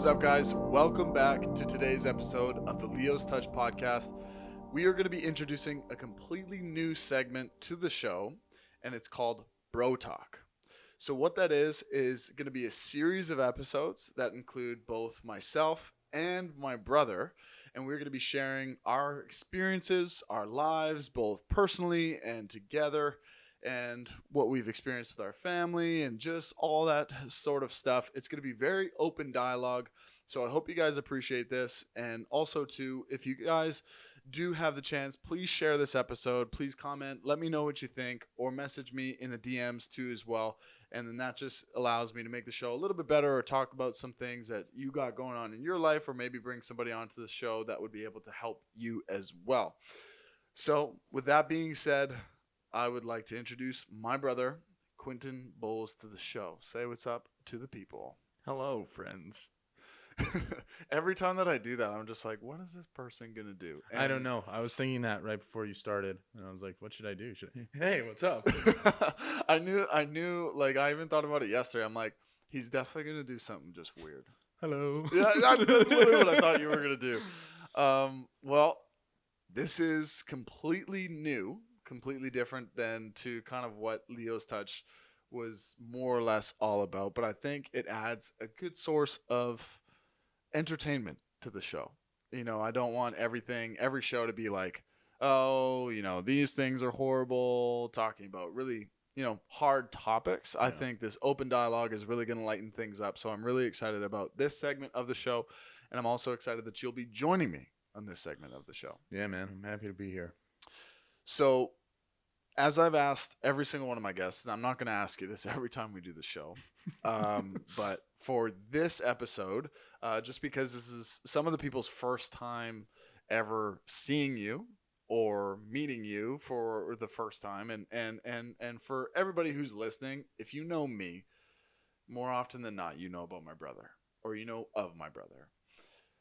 is up, guys? Welcome back to today's episode of the Leo's Touch podcast. We are going to be introducing a completely new segment to the show, and it's called Bro Talk. So what that is going to be a series of episodes that include both myself and my brother, and we're going to be sharing our experiences, our lives, both personally and together, and what we've experienced with our family and just all that sort of stuff. It's going to be very open dialogue. So I hope you guys appreciate this. And also too, if you guys do have the chance, please share this episode. Please comment. Let me know what you think, or message me in the DMs too as well. And then that just allows me to make the show a little bit better, or talk about some things that you got going on in your life, or maybe bring somebody onto the show that would be able to help you as well. So with that being said, I would like to introduce my brother, Quentin Bowles, to the show. Say what's up to the people. Hello, friends. Every time that I do that, I'm just like, what is this person going to do? And I don't know. I was thinking that right before you started, and I was like, what should I do? Hey, what's up? I knew, like, I even thought about it yesterday. I'm like, he's definitely going to do something just weird. Hello. Yeah, that's literally what I thought you were going to do. Well, this is completely new. Completely different than to kind of what Leo's Touch was more or less all about, but I think it adds a good source of entertainment to the show. You know, I don't want every show to be like, oh, you know, these things are horrible, talking about really, you know, hard topics. Yeah. I think this open dialogue is really going to lighten things up. So I'm really excited about this segment of the show, and I'm also excited that you'll be joining me on this segment of the show. Yeah, man, I'm happy to be here. So, as I've asked every single one of my guests, and I'm not going to ask you this every time we do the show, but for this episode, just because this is some of the people's first time ever seeing you or meeting you for the first time, and for everybody who's listening, if you know me, more often than not, you know about my brother, or you know of my brother.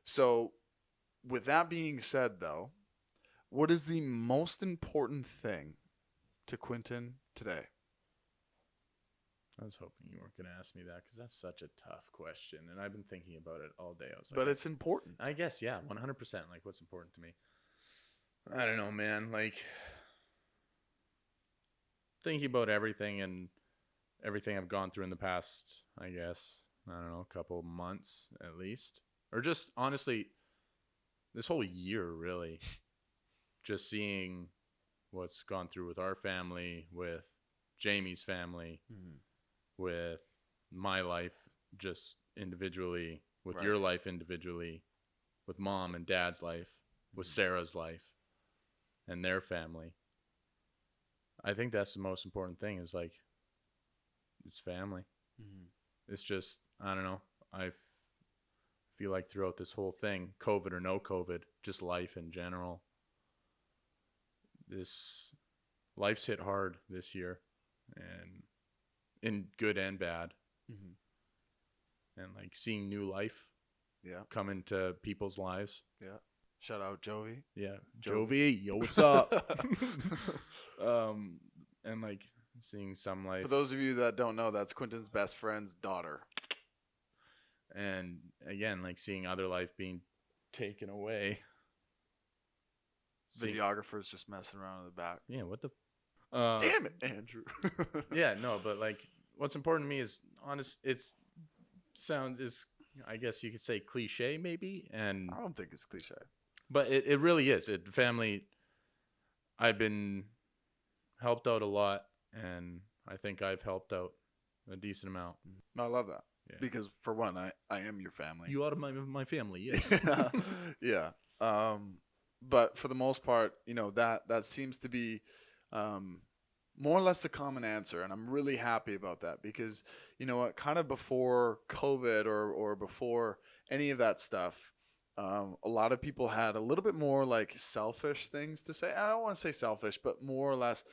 So, with that being said, though, what is the most important thing to Quentin today? I was hoping you weren't going to ask me that, because that's such a tough question, and I've been thinking about it all day. But it's important. I guess, yeah, 100%. Like, what's important to me? I don't know, man. Like, thinking about everything and everything I've gone through in the past, I guess, I don't know, a couple months at least. Or just, honestly, this whole year, really. Just seeing what's gone through with our family, with Jamie's family, with my life just individually, with your life individually, with mom and dad's life, with Sarah's life and their family. I think that's the most important thing, is like, it's family. It's just, I don't know. I feel like throughout this whole thing, COVID or no COVID, just life in general, this life's hit hard this year, and in good and bad. And like seeing new life come into people's lives. Yeah. Shout out Jovi. Yeah. Jovi, yo, what's up? And like seeing some life. For those of you that don't know, that's Quentin's best friend's daughter. And again, like seeing other life being taken away. Videographer's just messing around in the back. Yeah, what the damn it, Andrew. Yeah, no, but like what's important to me is I guess you could say cliche maybe, and I don't think it's cliche. But it really is. Family, I've been helped out a lot, and I think I've helped out a decent amount. I love that. Yeah. Because for one, I am your family. You are my family, yes. Yeah. But for the most part, you know, that seems to be more or less the common answer. And I'm really happy about that, because, you know what, kind of before COVID or before any of that stuff, a lot of people had a little bit more like selfish things to say. I don't want to say selfish, but more or less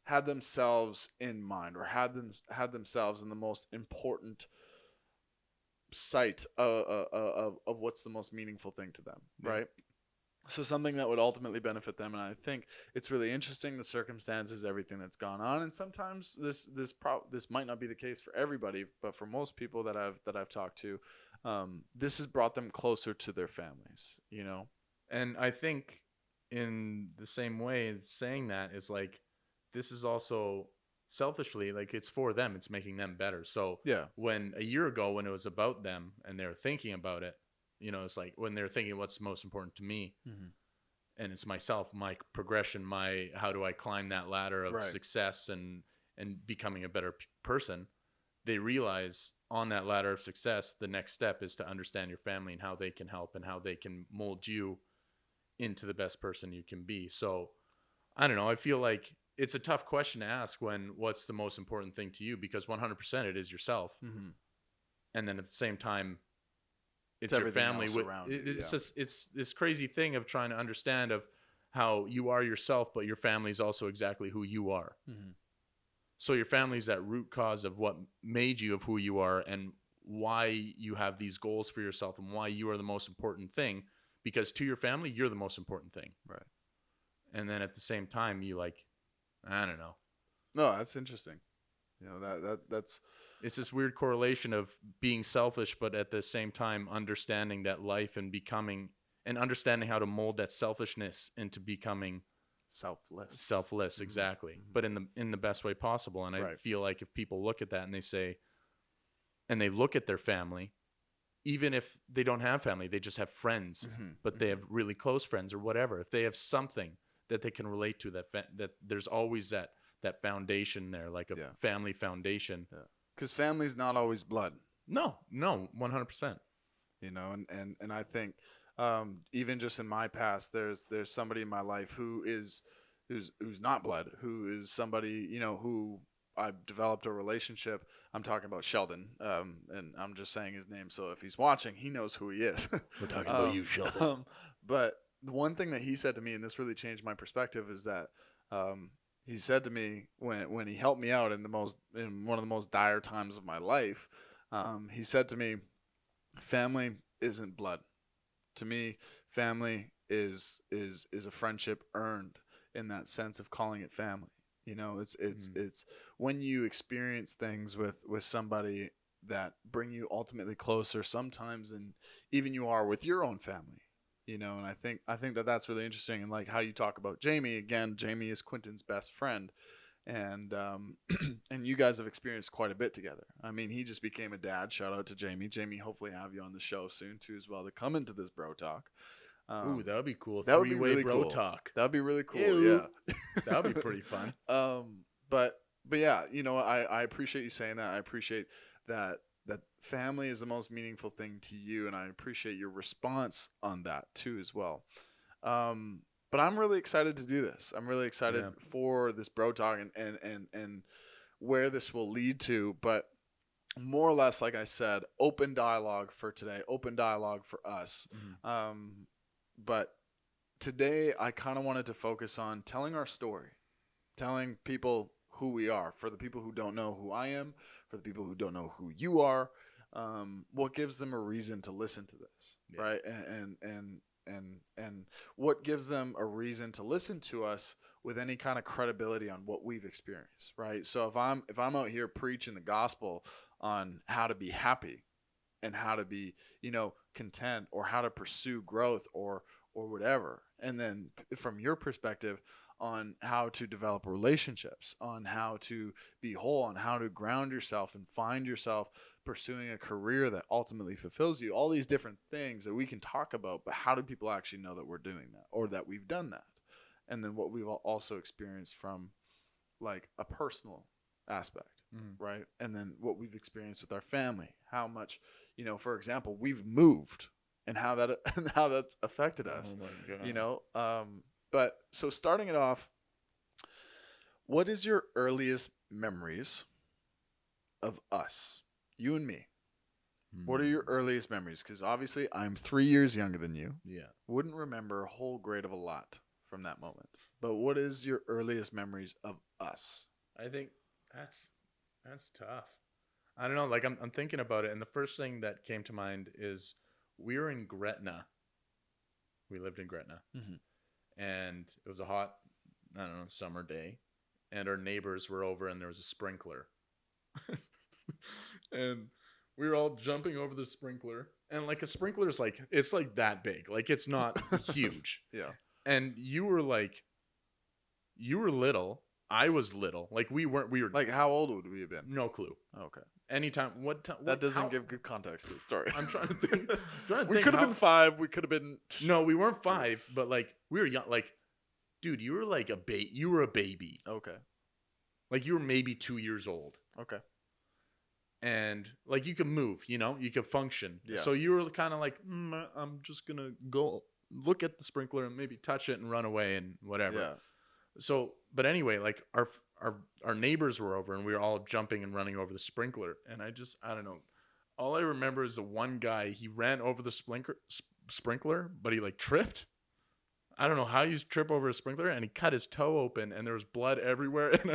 had themselves in mind, or had themselves in the most important sight of what's the most meaningful thing to them, right? So something that would ultimately benefit them. And I think it's really interesting, the circumstances, everything that's gone on. And sometimes this might not be the case for everybody, but for most people that I've talked to, this has brought them closer to their families, you know? And I think in the same way, saying that is like, this is also selfishly, like it's for them, it's making them better. So Yeah. when a year ago, when it was about them and they were thinking about it, it's like when they're thinking what's most important to me, and it's myself, my progression, my how do I climb that ladder of success and becoming a better person, they realize on that ladder of success, the next step is to understand your family and how they can help and how they can mold you into the best person you can be. So I don't know. I feel like it's a tough question to ask when what's the most important thing to you, because 100% it is yourself. And then at the same time, it's your family. It's just, it's this crazy thing of trying to understand of how you are yourself, but your family is also exactly who you are. So your family is that root cause of what made you of who you are and why you have these goals for yourself and why you are the most important thing, because to your family, you're the most important thing. Right. And then at the same time, you like, I don't know. No, that's interesting. That's it's this weird correlation of being selfish, but at the same time understanding that life and becoming and understanding how to mold that selfishness into becoming selfless. Exactly. But in the best way possible. And I feel like if people look at that and they say, and they look at their family, even if they don't have family, they just have friends, but they have really close friends or whatever. If they have something that they can relate to, that there's always that foundation there, like a family foundation. Because family's not always blood. No, 100%. And I think even just in my past, there's somebody in my life who's not blood, who is somebody, who I've developed a relationship. I'm talking about Sheldon, and I'm just saying his name, so if he's watching, he knows who he is. We're talking about you, Sheldon. But the one thing that he said to me, and this really changed my perspective, is that he said to me when he helped me out in one of the most dire times of my life, he said to me, "Family isn't blood. To me, family is a friendship earned in that sense of calling it family. It's when you experience things with somebody that bring you ultimately closer sometimes than even you are with your own family. And I think that that's really interesting. And like how you talk about Jamie, again, Jamie is Quentin's best friend, and and you guys have experienced quite a bit together. I mean, he just became a dad. Shout out to Jamie. Jamie, hopefully have you on the show soon too as well to come into this bro talk. Ooh, that would be cool. That would be really bro cool. talk. That would be really cool. Ew. Yeah, that would be pretty fun. But yeah, I appreciate you saying that. I appreciate that family is the most meaningful thing to you, and I appreciate your response on that too as well. But I'm really excited to do this. I'm really excited for this bro talk and where this will lead to. But more or less, like I said, open dialogue for today, open dialogue for us. But today I kind of wanted to focus on telling our story, telling people who we are. For the people who don't know who I am, for the people who don't know who you are, what gives them a reason to listen to this, right? And what gives them a reason to listen to us with any kind of credibility on what we've experienced, right? So if I'm out here preaching the gospel on how to be happy and how to be, content, or how to pursue growth or whatever, and then from your perspective on how to develop relationships, on how to be whole, on how to ground yourself and find yourself pursuing a career that ultimately fulfills you, all these different things that we can talk about, but how do people actually know that we're doing that or that we've done that? And then what we've also experienced from like a personal aspect, right? And then what we've experienced with our family, how much, for example, we've moved and how that's affected us, But so starting it off, what is your earliest memories of us, you and me? What are your earliest memories? Because obviously I'm 3 years younger than you. Yeah. Wouldn't remember a whole great of a lot from that moment. But what is your earliest memories of us? I think that's tough. I don't know. Like I'm thinking about it, and the first thing that came to mind is we were in Gretna. We lived in Gretna. And it was a hot, summer day, and our neighbors were over, and there was a sprinkler. And we were all jumping over the sprinkler, and like a sprinkler is like it's like that big, like it's not huge. Yeah. And you were little. I was little. Like we were Like, how old would we have been? no clue. Okay. Anytime. What time? That doesn't give good context to the story. I'm trying to think. We could have been 5. We could have been. No, we weren't 5, but like we were young. Like, dude, you were like you were a baby. Okay. Like you were maybe 2 years old. Okay. And like you could move, you could function. Yeah. So you were kind of like, I'm just gonna go look at the sprinkler and maybe touch it and run away and whatever. Yeah. So, but anyway, like our neighbors were over and we were all jumping and running over the sprinkler. And I don't know. All I remember is the one guy, he ran over the sprinkler, but he like tripped. I don't know how you trip over a sprinkler, and he cut his toe open and there was blood everywhere. And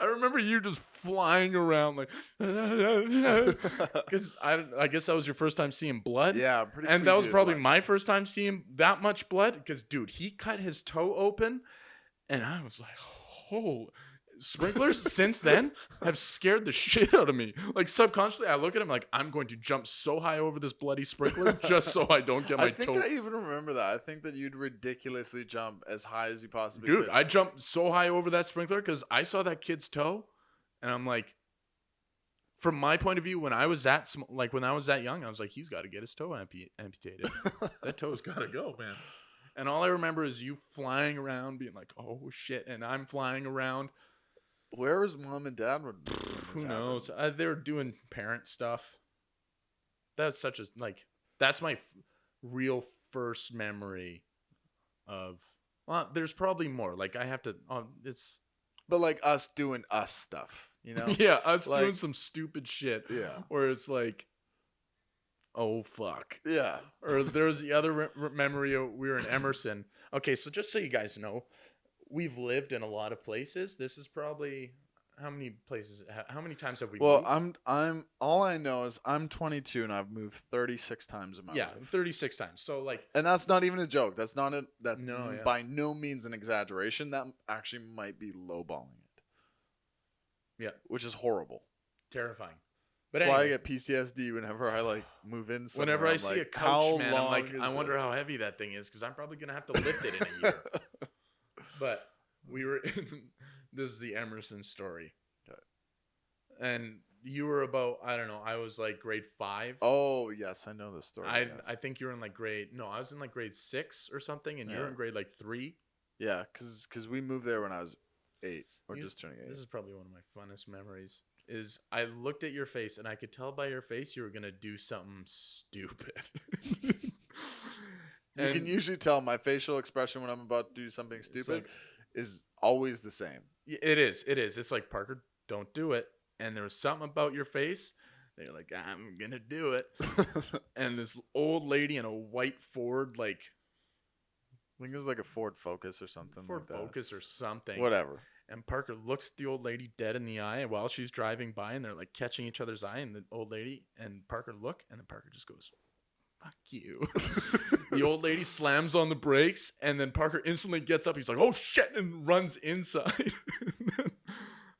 I remember you just flying around like, because I guess that was your first time seeing blood. Yeah, pretty. And that was probably blood. my first time seeing that much blood. Because dude, he cut his toe open, and I was like, oh. Sprinklers since then have scared the shit out of me. Like subconsciously, I look at him like I'm going to jump so high over this bloody sprinkler just so I don't get my toe. I even remember that. I think that you'd ridiculously jump as high as you possibly could. Dude, I jumped so high over that sprinkler because I saw that kid's toe, and I'm like, from my point of view, when I was that young, I was like, he's got to get his toe amputated. That toe's got to go, man. And all I remember is you flying around, being like, oh shit, and I'm flying around. Where was mom and dad? Who knows? They were doing parent stuff. That's that's my real first memory of. Well, there's probably more. Like I have to. But like us doing us stuff, Yeah, us doing some stupid shit. Yeah. Where it's like, oh fuck. Yeah. Or there's the other memory. We were in Emerson. Okay, so just so you guys know. We've lived in a lot of places. This is probably how many places? How many times have we? Well, moved? I'm. All I know is I'm 22 and I've moved 36 times in my life. Yeah, 36 times. So like, and that's not even a joke. That's not a. That's no, yeah. by no means an exaggeration. That actually might be lowballing it. Yeah, which is horrible, terrifying. But that's anyway, why I get PTSD whenever I like move in. Whenever I see a coach, man, I'm like, I wonder it? how heavy that thing is because I'm probably gonna have to lift it in a year. But we were this is the Emerson story. Okay. And you were about, I don't know, I was like grade 5. Oh, yes, I know this story. I think you were in like I was in like grade 6 or something, and you're in grade like 3. Yeah, because we moved there when I was 8, or just turning 8. This is probably one of my funnest memories. Is I looked at your face, and I could tell by your face you were going to do something stupid. You can usually tell my facial expression when I'm about to do something stupid is always the same. It is. It's like, Parker, don't do it. And there was something about your face. They're like, I'm going to do it. And this old lady in a white Ford, like. I think it was like a Ford Focus or something. Ford Focus or something. Whatever. And Parker looks the old lady dead in the eye while she's driving by, and they're like catching each other's eye. And the old lady and Parker look, and then Parker just goes, fuck you. The old lady slams on the brakes, and then Parker instantly gets up. He's like, oh shit, and runs inside.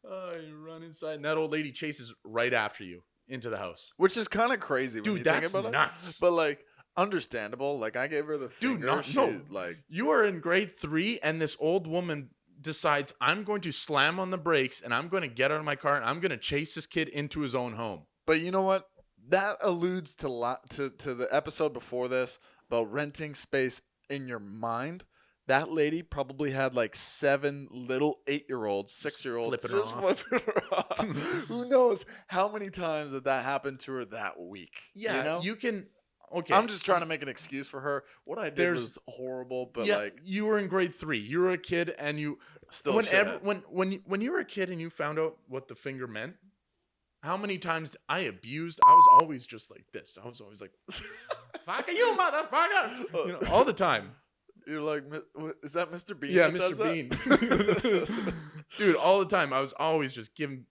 You run inside, and that old lady chases right after you into the house. Which is kind of crazy when you think about it. Nuts. But like, understandable. Like, I gave her the finger. Like, you are in grade 3, and this old woman decides, I'm going to slam on the brakes, and I'm going to get out of my car, and I'm going to chase this kid into his own home. But you know what? That alludes to the episode before this about renting space in your mind. That lady probably had like 7 little 8-year-olds, 6-year-olds just flipping her off. Who knows how many times that happened to her that week? Yeah, you can. Okay, I'm just trying to make an excuse for her. What I did was horrible, but like, you were in grade 3. You were a kid, and you still when you were a kid and you found out what the finger meant. How many times I was always just like this. I was always like, fuck you, motherfucker. All the time. You're like, is that Mr. Bean? Yeah, Mr. Bean. Dude, all the time. I was always just giving.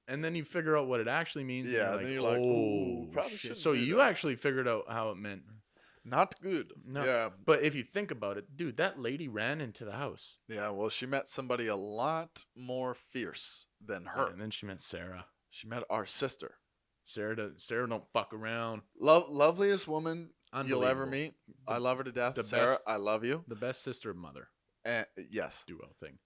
And then you figure out what it actually means. Yeah, and then you're like, oh, probably shouldn't. So you actually figured out how it meant. Not good. No. Yeah. But if you think about it, dude, that lady ran into the house. Yeah, well, she met somebody a lot more fierce than her. Yeah, and then she met Sarah. She met our sister. Sarah don't fuck around. Loveliest woman you'll ever Unbelievable. meet. I love her to death. the Sarah, best- I love you. The best sister mother And yes. duo thing.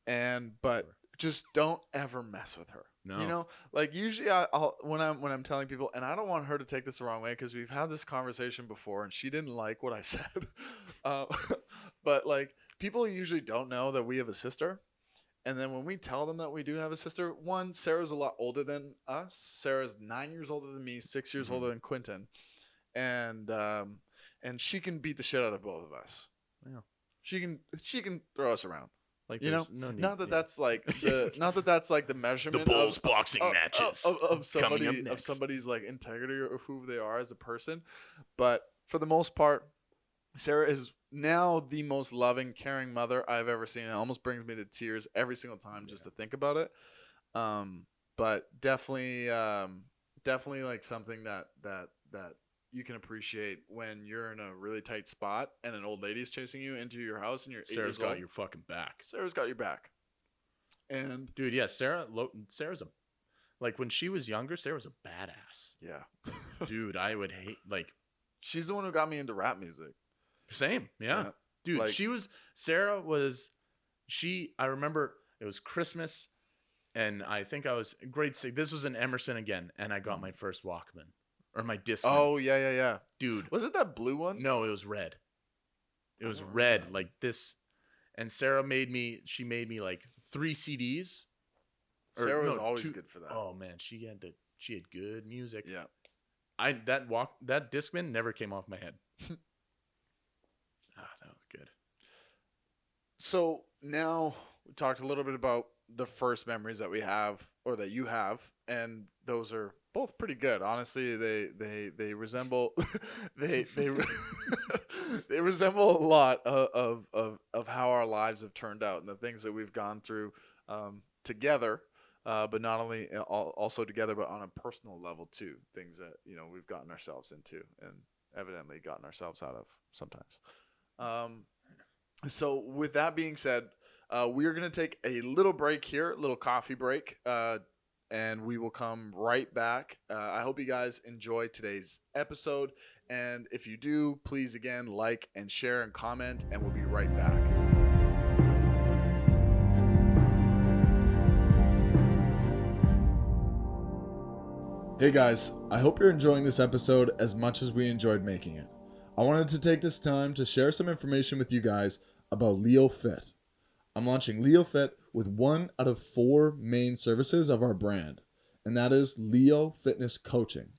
But just don't ever mess with her. No. You know, like usually I'll when I'm telling people, and I don't want her to take this the wrong way because we've had this conversation before and she didn't like what I said. But like people usually don't know that we have a sister. And then when we tell them that we do have a sister, one, Sarah's a lot older than us. Sarah's 9 years older than me, 6 years older than Quentin. And she can beat the shit out of both of us. Yeah. She can throw us around. Like, You know, no need, not that that's like the measurement boxing matches of coming up next. somebody's like integrity or who they are as a person, but for the most part, Sarah is now the most loving, caring mother I've ever seen. It almost brings me to tears every single time just to think about it. But definitely like something that you can appreciate when you're in a really tight spot and an old lady's chasing you into your house and you're 8 Sarah's years old. got your fucking back. Sarah's got your back. And Dude, yeah, Sarah's like when she was younger, Sarah was a badass. yeah. Dude, I would hate like She's the one who got me into rap music. same, yeah. Dude, like- I remember it was Christmas and I think I was grade 6. This was in Emerson again and I got my first Walkman or my Discman. Oh, yeah. Dude. Was it that blue one? No, it was red. It was don't red remember. like this. And Sarah made me like 3 CDs. Sarah was always good for that. Oh man, she had good music. Yeah. That Discman never came off my head. That was good. So now we talked a little bit about the first memories that we have or that you have, and those are both pretty good. Honestly, they resemble they they resemble a lot of how our lives have turned out and the things that we've gone through together. But not only also together, but on a personal level too. Things that we've gotten ourselves into and evidently gotten ourselves out of sometimes. So with that being said, we are going to take a little break here, a little coffee break, and we will come right back. I hope you guys enjoyed today's episode, and if you do, please again like and share and comment, and we'll be right back. Hey guys, I hope you're enjoying this episode as much as we enjoyed making it. I wanted to take this time to share some information with you guys about Leo Fit. I'm launching Leo Fit with one out of 4 main services of our brand, and that is Leo Fitness Coaching.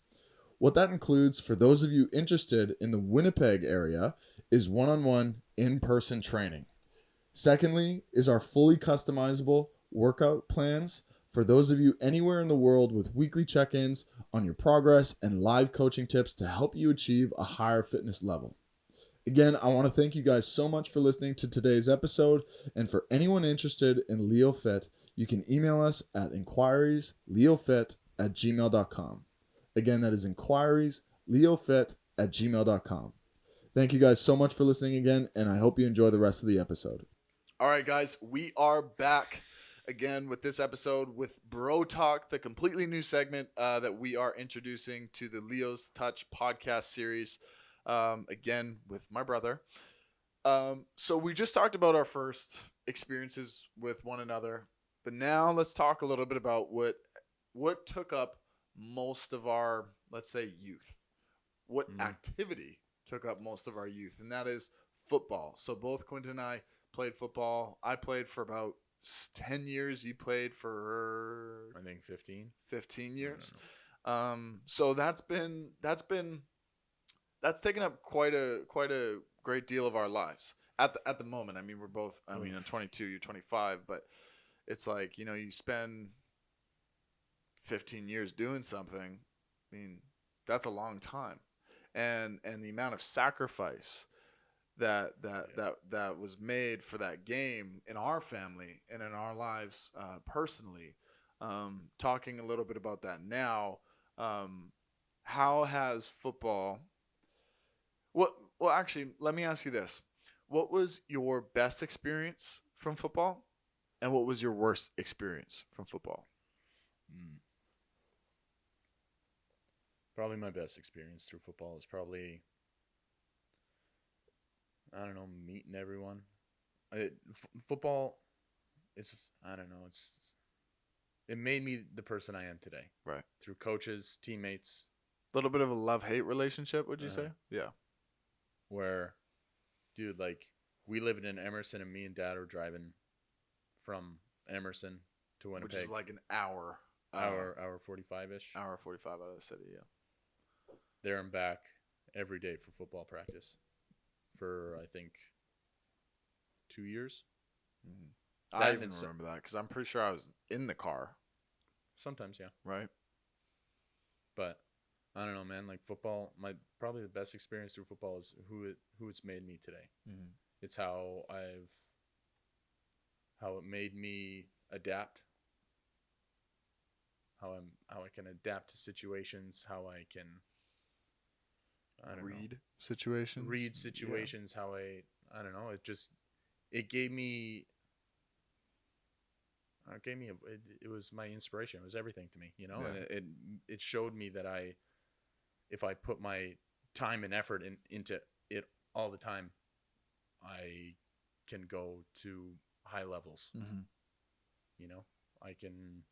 What that includes for those of you interested in the Winnipeg area is one-on-one in-person training. Secondly is our fully customizable workout plans for those of you anywhere in the world with weekly check-ins on your progress and live coaching tips to help you achieve a higher fitness level. Again, I want to thank you guys so much for listening to today's episode, and for anyone interested in Leo Fit, you can email us at inquiriesleofit@gmail.com. Again, that is inquiriesleofit@gmail.com. Thank you guys so much for listening again, and I hope you enjoy the rest of the episode. All right, guys, we are back again with this episode with Bro Talk, the completely new segment that we are introducing to the Leo's Touch podcast series. Again with my brother. So we just talked about our first experiences with one another, but now let's talk a little bit about what took up most of our, let's say, youth. What activity took up most of our youth, and that is football. So both Quentin and I played football. I played for about 10 years. You played for I think 15 years. So that's taken up quite a great deal of our lives at the moment. I mean, we're both, I'm 22, you're 25, but it's like, you spend 15 years doing something. I mean, that's a long time. And the amount of sacrifice that was made for that game in our family and in our lives personally. Talking a little bit about that now, how has football? Well, actually, let me ask you this: what was your best experience from football, and what was your worst experience from football? Probably my best experience through football is probably, I don't know, meeting everyone. Football, I don't know, it made me the person I am today. Right. Through coaches, teammates. A little bit of a love-hate relationship, would you say? Yeah. Where, dude, like, we lived in Emerson, and me and Dad were driving from Emerson to Winnipeg. Which is like an hour. Hour 45-ish. Hour 45 out of the city, yeah. There and back every day for football practice for, I think, 2 years. Mm-hmm. I even remember that because I'm pretty sure I was in the car. Sometimes, yeah. Right. But I don't know, man. Like, football, probably the best experience through football is who it's made me today. Mm-hmm. It's how it made me adapt. How I can adapt to situations. How I can read situations. Yeah. How I don't know. It gave me. It was my inspiration. It was everything to me, Yeah. And it showed me that if I put my time and effort into it all the time, I can go to high levels. Mm-hmm. I can.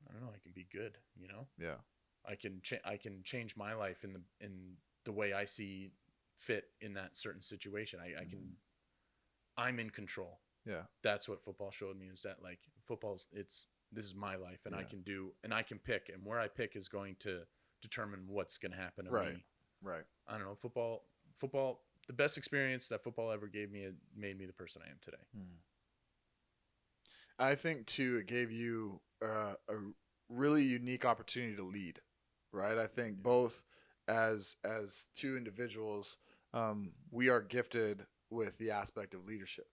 I don't know. I can be good. Yeah. I can change my life in the way I see fit in that certain situation. I can. I'm in control. Yeah. That's what football showed me, is that, like, this is my life, and I can pick, and where I pick is going to determine what's going to happen to me. Right. I don't know. Football, the best experience that football ever gave me, it made me the person I am today. I think too, it gave you a really unique opportunity to lead, right? I think both as two individuals, we are gifted with the aspect of leadership.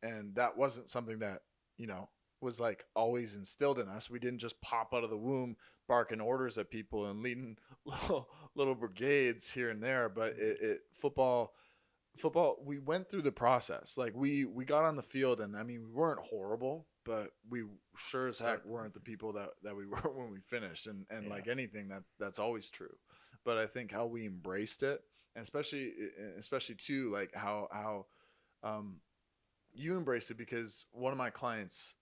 And that wasn't something that, was like always instilled in us. We didn't just pop out of the womb barking orders at people and leading little brigades here and there. But football, we went through the process. Like, we got on the field, and I mean, we weren't horrible, but we sure as heck weren't the people that we were when we finished. And like anything, that's always true. But I think how we embraced it, and especially too, like how you embraced it, because one of my clients,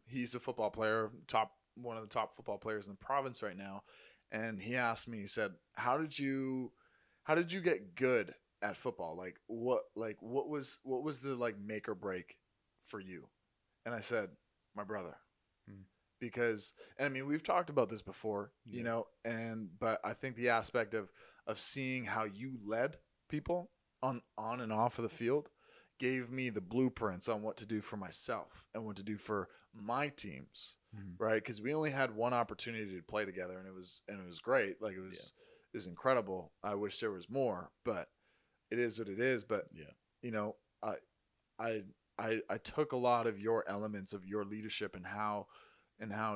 he's a football player, one of the top football players in the province right now, and he asked me, he said, how did you get good at football? What was the, like, make or break for you? And I said, my brother. Because, and I mean, we've talked about this before, but I think the aspect of seeing how you led people on and off of the field gave me the blueprints on what to do for myself and what to do for my teams, right? Because we only had one opportunity to play together, and it was great. Like, it was incredible. I wish there was more, but it is what it is. But I took a lot of your elements of your leadership and how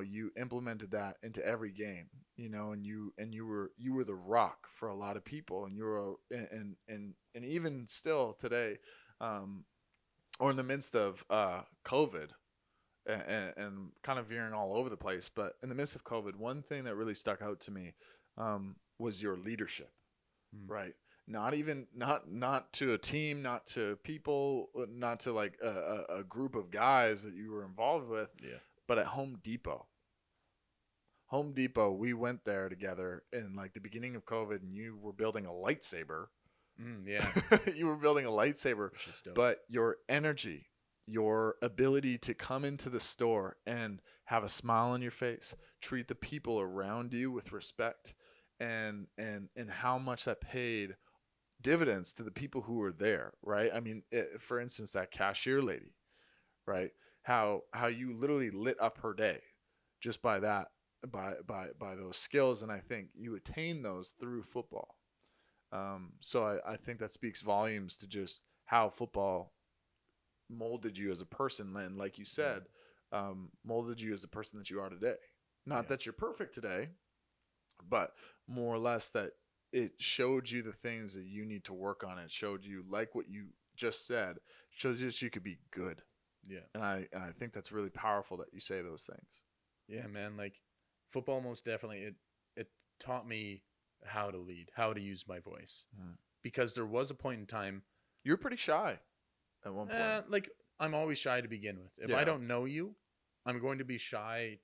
you implemented that into every game, and you were the rock for a lot of people, and you were and even still today, or in the midst of COVID, and kind of veering all over the place, but in the midst of COVID, one thing that really stuck out to me was your leadership, right? Not to a team, not to people, not to like a group of guys that you were involved with, but at Home Depot. We went there together in like the beginning of COVID, and you were building a lightsaber. You were building a lightsaber, but your energy, your ability to come into the store and have a smile on your face, treat the people around you with respect, and how much that paid dividends to the people who were there, right? I mean, for instance, that cashier lady, right? How you literally lit up her day just by that, by those skills, and I think you attain those through football. So I think that speaks volumes to just how football molded you as a person, and like you said, molded you as the person that you are today. Not that you're perfect today, but more or less that it showed you the things that you need to work on. It showed you, like what you just said, shows you that you could be good. Yeah. And I think that's really powerful that you say those things. Yeah, man. Like, football most definitely it taught me how to lead, how to use my voice. Because there was a point in time, You were pretty shy at one point. like I'm always shy to begin with. If I don't know you, I'm going to be shy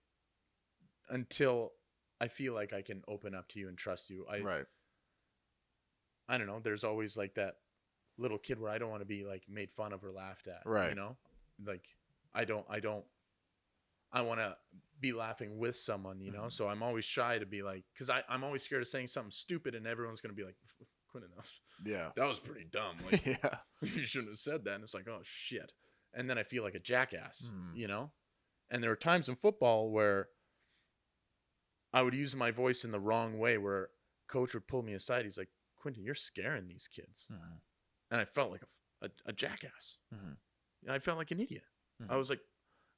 until I feel like I can open up to you and trust you. Right. I don't know. There's always like that little kid where I don't want to be like made fun of or laughed at. Right. You know, like I want to be laughing with someone, you know? So I'm always shy to be like, cause I'm always scared of saying something stupid and everyone's going to be like, Quentin, that was pretty dumb. Like, you shouldn't have said that. And it's like, oh shit. And then I feel like a jackass, you know? And there are times in football where I would use my voice in the wrong way, where coach would pull me aside. He's like, Quentin, you're scaring these kids. And I felt like a jackass. I felt like an idiot. I was like,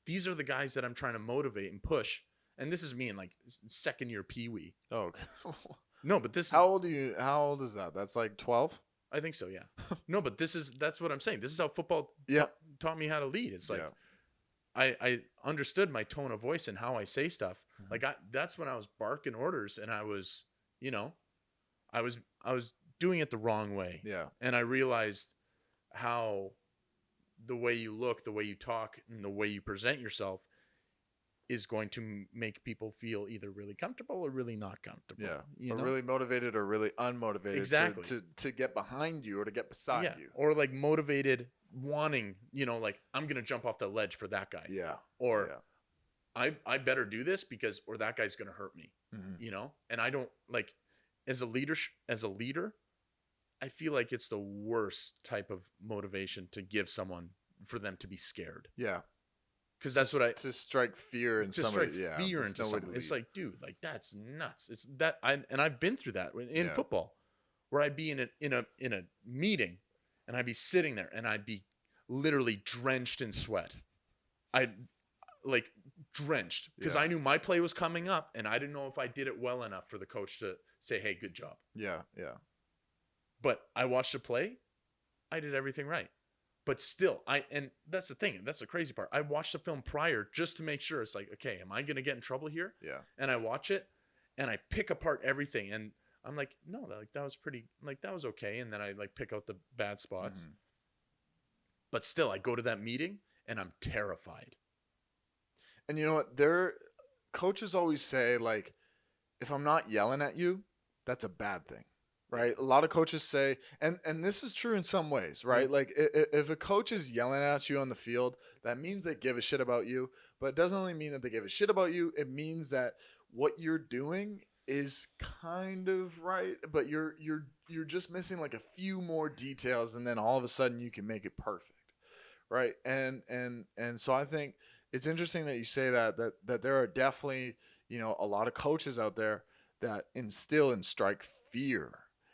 these are the guys that I'm trying to motivate and push. And this is me in like second year Pee-wee. Oh, okay. No, but this How old is that? That's like 12? I think so, yeah. No, but that's what I'm saying. This is how football taught me how to lead. It's like I understood my tone of voice and how I say stuff. Like that's when I was barking orders and I was, you know, I was doing it the wrong way. Yeah. And I realized how the way you look, the way you talk, and the way you present yourself is going to make people feel either really comfortable or really not comfortable. Yeah. You or know? really motivated or really unmotivated. Exactly. To get behind you or to get beside you. Or like motivated, wanting, you know, like I'm going to jump off the ledge for that guy. Yeah. Or I better do this because, or that guy's going to hurt me, you know? And I don't like, as a leader, I feel like it's the worst type of motivation to give someone for them to be scared. Yeah. Because that's to strike fear in somebody. Fear into someone. It's like, dude, like that's nuts. It's that and I've been through that in football, where I'd be in a meeting, and I'd be sitting there, and I'd be literally drenched in sweat. I'd like drenched because I knew my play was coming up, and I didn't know if I did it well enough for the coach to say, "Hey, good job." Yeah, yeah. But I watched the play, I did everything right. But still, and that's the thing. That's the crazy part. I watched the film prior just to make sure. It's like, okay, am I going to get in trouble here? Yeah. And I watch it, and I pick apart everything. And I'm like, no, like that was pretty, like that was okay. And then I like pick out the bad spots. But still, I go to that meeting, and I'm terrified. And you know what? Coaches always say, like, if I'm not yelling at you, that's a bad thing. Right. A lot of coaches say, and this is true in some ways, right? Like if a coach is yelling at you on the field, that means they give a shit about you, but it doesn't only mean that they give a shit about you. It means that what you're doing is kind of right, but you're just missing like a few more details, and then all of a sudden you can make it perfect. Right. And so I think it's interesting that you say that there are definitely, you know, a lot of coaches out there that instill and strike fear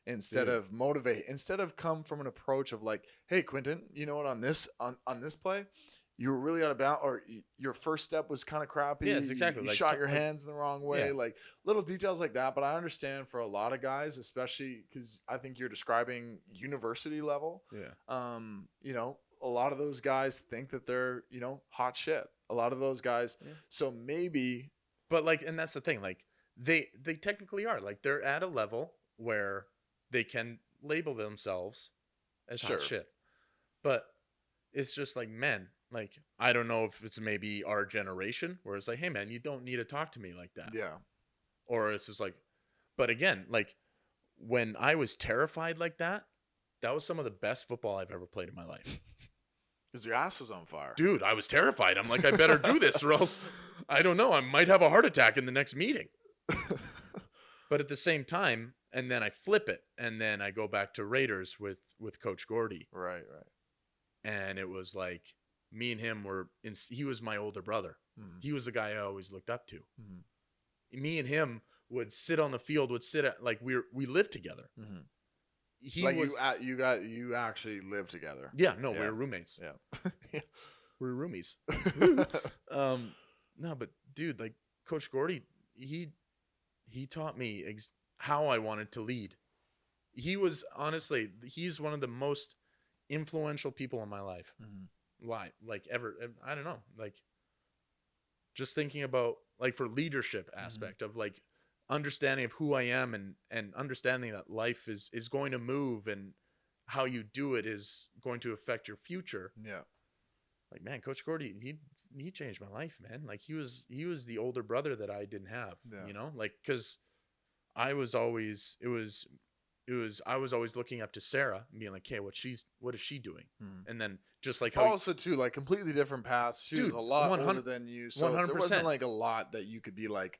instead of motivate, instead of come from an approach of like, hey, Quentin, you know what, on this play, you were really out of bounds, or your first step was kind of crappy. Yes, exactly. You like, shot your hands in the wrong way, yeah. like little details like that. But I understand for a lot of guys, especially because I think you're describing university level. Yeah. You know, a lot of those guys think that they're, you know, hot shit. A lot of those guys. Yeah. So maybe, but like, and that's the thing, like they technically are, like they're at a level where they can label themselves as hot shit. But it's just like, man, like, I don't know if it's maybe our generation where it's like, hey man, you don't need to talk to me like that. Yeah. Or it's just like, but again, like when I was terrified like that, that was some of the best football I've ever played in my life. Because your ass was on fire. Dude, I was terrified. I'm like, I better do this or else, I don't know, I might have a heart attack in the next meeting. But at the same time, and then I flip it, and then I go back to Raiders with Coach Gordy. Right. And it was like, me and him he was my older brother. Mm-hmm. He was the guy I always looked up to. Mm-hmm. Me and him would sit on the field, like we lived together. Mm-hmm. You actually lived together. Yeah, no, we were roommates. Yeah. We were roomies. No, but dude, like Coach Gordy, he taught me how I wanted to lead. He's one of the most influential people in my life. Mm-hmm. Why? Like ever, I don't know. Like just thinking about like for leadership aspect of like understanding of who I am and understanding that life is going to move and how you do it is going to affect your future. Yeah. Like, man, Coach Gordy, he changed my life, man. Like he was the older brother that I didn't have, you know, like, cause I was always, I was always looking up to Sarah and being like, okay, what is she doing? And then just like how Also too, like completely different paths. She was a lot older than you. So 100%. there wasn't like a lot that you could be like,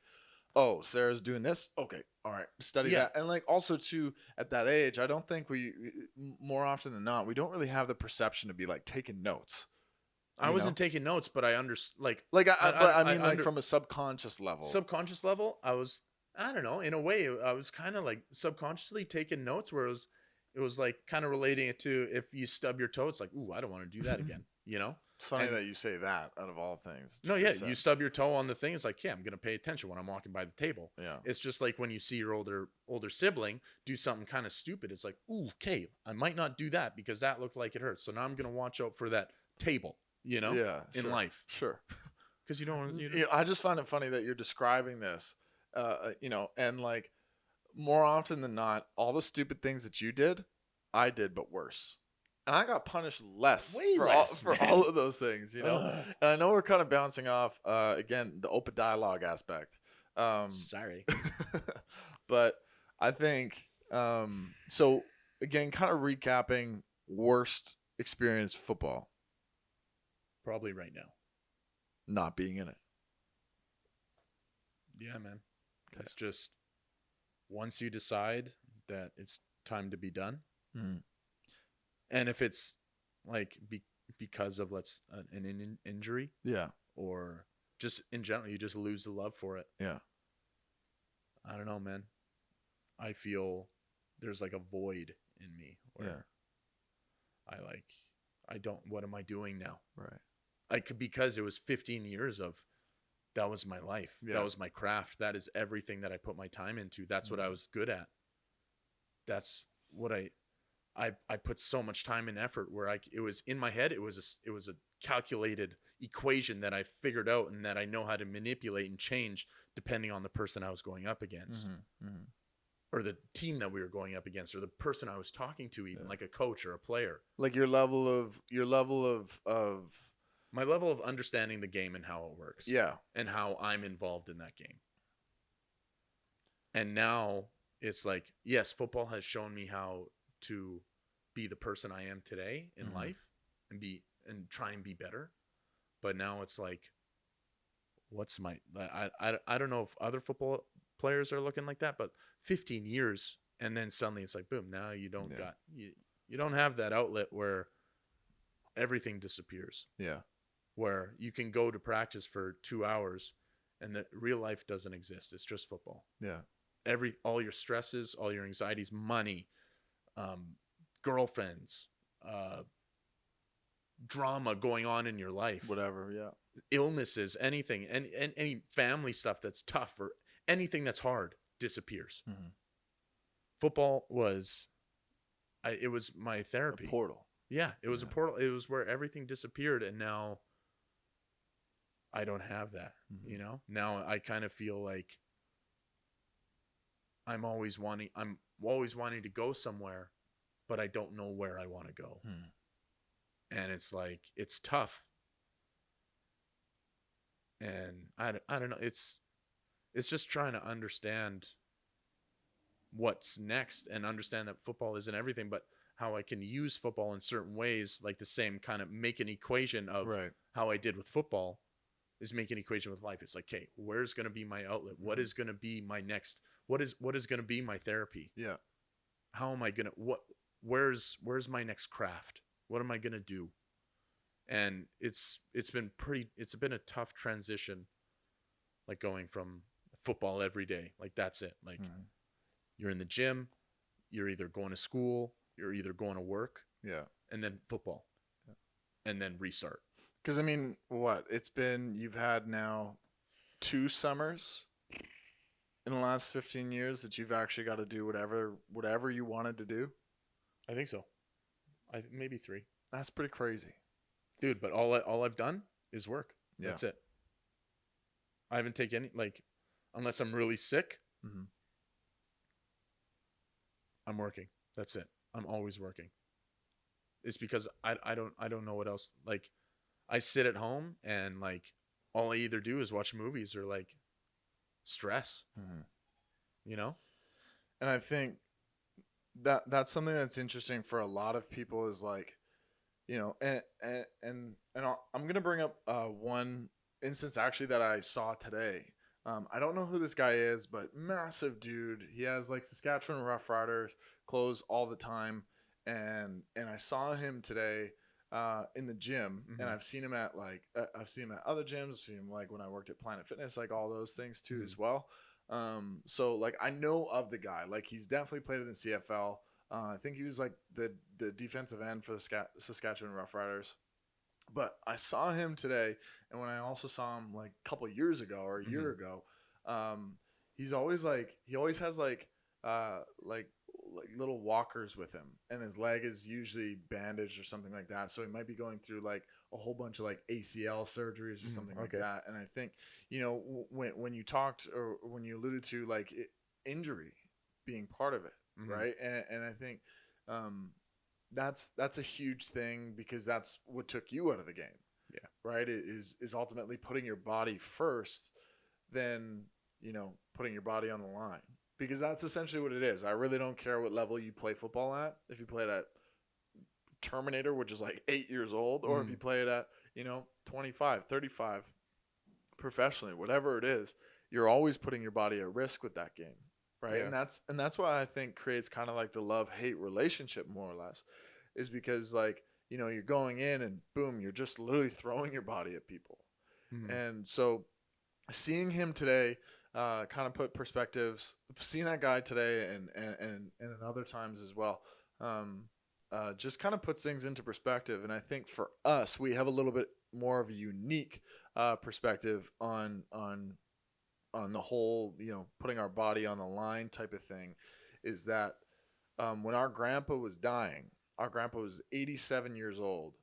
oh, Sarah's doing this. Okay. All right. Study that. And like also too, at that age, I don't think more often than not, we don't really have the perception to be like taking notes. I wasn't taking notes, but I understand. I mean, from a subconscious level. Subconscious level, I don't know. In a way, I was kind of like subconsciously taking notes, where it was like kind of relating it to if you stub your toe, it's like, ooh, I don't want to do that again. You know. It's funny that you say that out of all things. No, yeah, you stub your toe on the thing. It's like, yeah, I'm gonna pay attention when I'm walking by the table. Yeah. It's just like when you see your older sibling do something kind of stupid. It's like, ooh, okay, I might not do that because that looked like it hurts. So now I'm gonna watch out for that table. You know, in life. Sure. Because you don't. I just find it funny that you're describing this, and like more often than not, all the stupid things that you did, I did, but worse. And I got punished less for all of those things, you know? And I know we're kind of bouncing off, again, the open dialogue aspect. Sorry. But I think, so again, kind of recapping worst experience football. Probably right now. Not being in it. Yeah, man. Okay. It's just once you decide that it's time to be done, and if it's like because of an injury, or just in general, you just lose the love for it. Yeah. I don't know, man. I feel there's like a void in me where what am I doing now? Right. Because it was 15 years of that was my life. That was my craft. That is everything that I put my time into. That's what I was good at. That's what I put so much time and effort where it was in my head. It was a calculated equation that I figured out and that I know how to manipulate and change depending on the person I was going up against, or the team that we were going up against, or the person I was talking to, even like a coach or a player. Like your level of my level of understanding the game and how it works. Yeah. And how I'm involved in that game. And now it's like, yes, football has shown me how to be the person I am today in life and try and be better. But now it's like, I don't know if other football players are looking like that, but 15 years and then suddenly it's like, boom, now you don't you don't have that outlet where everything disappears. Yeah. Where you can go to practice for 2 hours and that real life doesn't exist. It's just football. Yeah. All your stresses, all your anxieties, money, girlfriends, drama going on in your life, whatever. Yeah. Illnesses, anything, and any family stuff that's tough or anything that's hard disappears. Football was, it was my therapy. A portal. Yeah. It was a portal. It was where everything disappeared. And now I don't have that, you know. Now I kind of feel like I'm always wanting to go somewhere, but I don't know where I want to go. And it's like, it's tough. And I don't know. It's just trying to understand what's next and understand that football isn't everything, but how I can use football in certain ways, like the same kind of make an equation of how I did with football is make an equation with life. It's like, okay, where's going to be my outlet? What is going to be my next, what is going to be my therapy? Yeah. How am I going to, where's my next craft? What am I going to do? And it's been a tough transition, like going from football every day. Like that's it. Like you're in the gym, you're either going to school, you're either going to work. Yeah. And then football. Yeah. And then restart. Because, I mean, you've had now 2 summers in the last 15 years that you've actually got to do whatever you wanted to do? I think so. Maybe 3. That's pretty crazy. Dude, but all I've done is work. Yeah. That's it. I haven't taken any, like, unless I'm really sick, Mm-hmm. I'm working. That's it. I'm always working. It's because I don't know what else. Like, I sit at home and, like, all I either do is watch movies or, like, stress, Mm-hmm. you know? And I think that's something that's interesting for a lot of people is like, you know, I'm gonna bring up one instance actually that I saw today. I don't know who this guy is, but massive dude. He has like Saskatchewan Roughriders clothes all the time, and I saw him today in the gym, and I've seen him at I've seen him at other gyms. I've seen him like when I worked at Planet Fitness, like all those things too as well. So like I know of the guy. Like he's definitely played in the CFL. I think he was like the defensive end for the Saskatchewan Roughriders. But I saw him today, and when I also saw him like a couple years ago or a year ago, he always has like little walkers with him, and his leg is usually bandaged or something like that. So he might be going through like a whole bunch of like ACL surgeries or something like that. And I think when you talked or when you alluded to like injury being part of it, right? And I think that's a huge thing because that's what took you out of the game. Yeah. Right. It is ultimately putting your body first, then, putting your body on the line, because that's essentially what it is. I really don't care what level you play football at. If you play it at Terminator, which is like 8 years old, or if you play it at, 25, 35 professionally, whatever it is, you're always putting your body at risk with that game. Right. Yeah. And that's why I think creates kind of like the love-hate relationship more or less, is because like, you're going in and boom, you're just literally throwing your body at people. And so seeing him today kind of put perspectives, seeing that guy today and in other times as well, just kind of puts things into perspective. And I think for us, we have a little bit more of a unique perspective on the whole, putting our body on the line type of thing, is that when our grandpa was dying, our grandpa was 87 years old,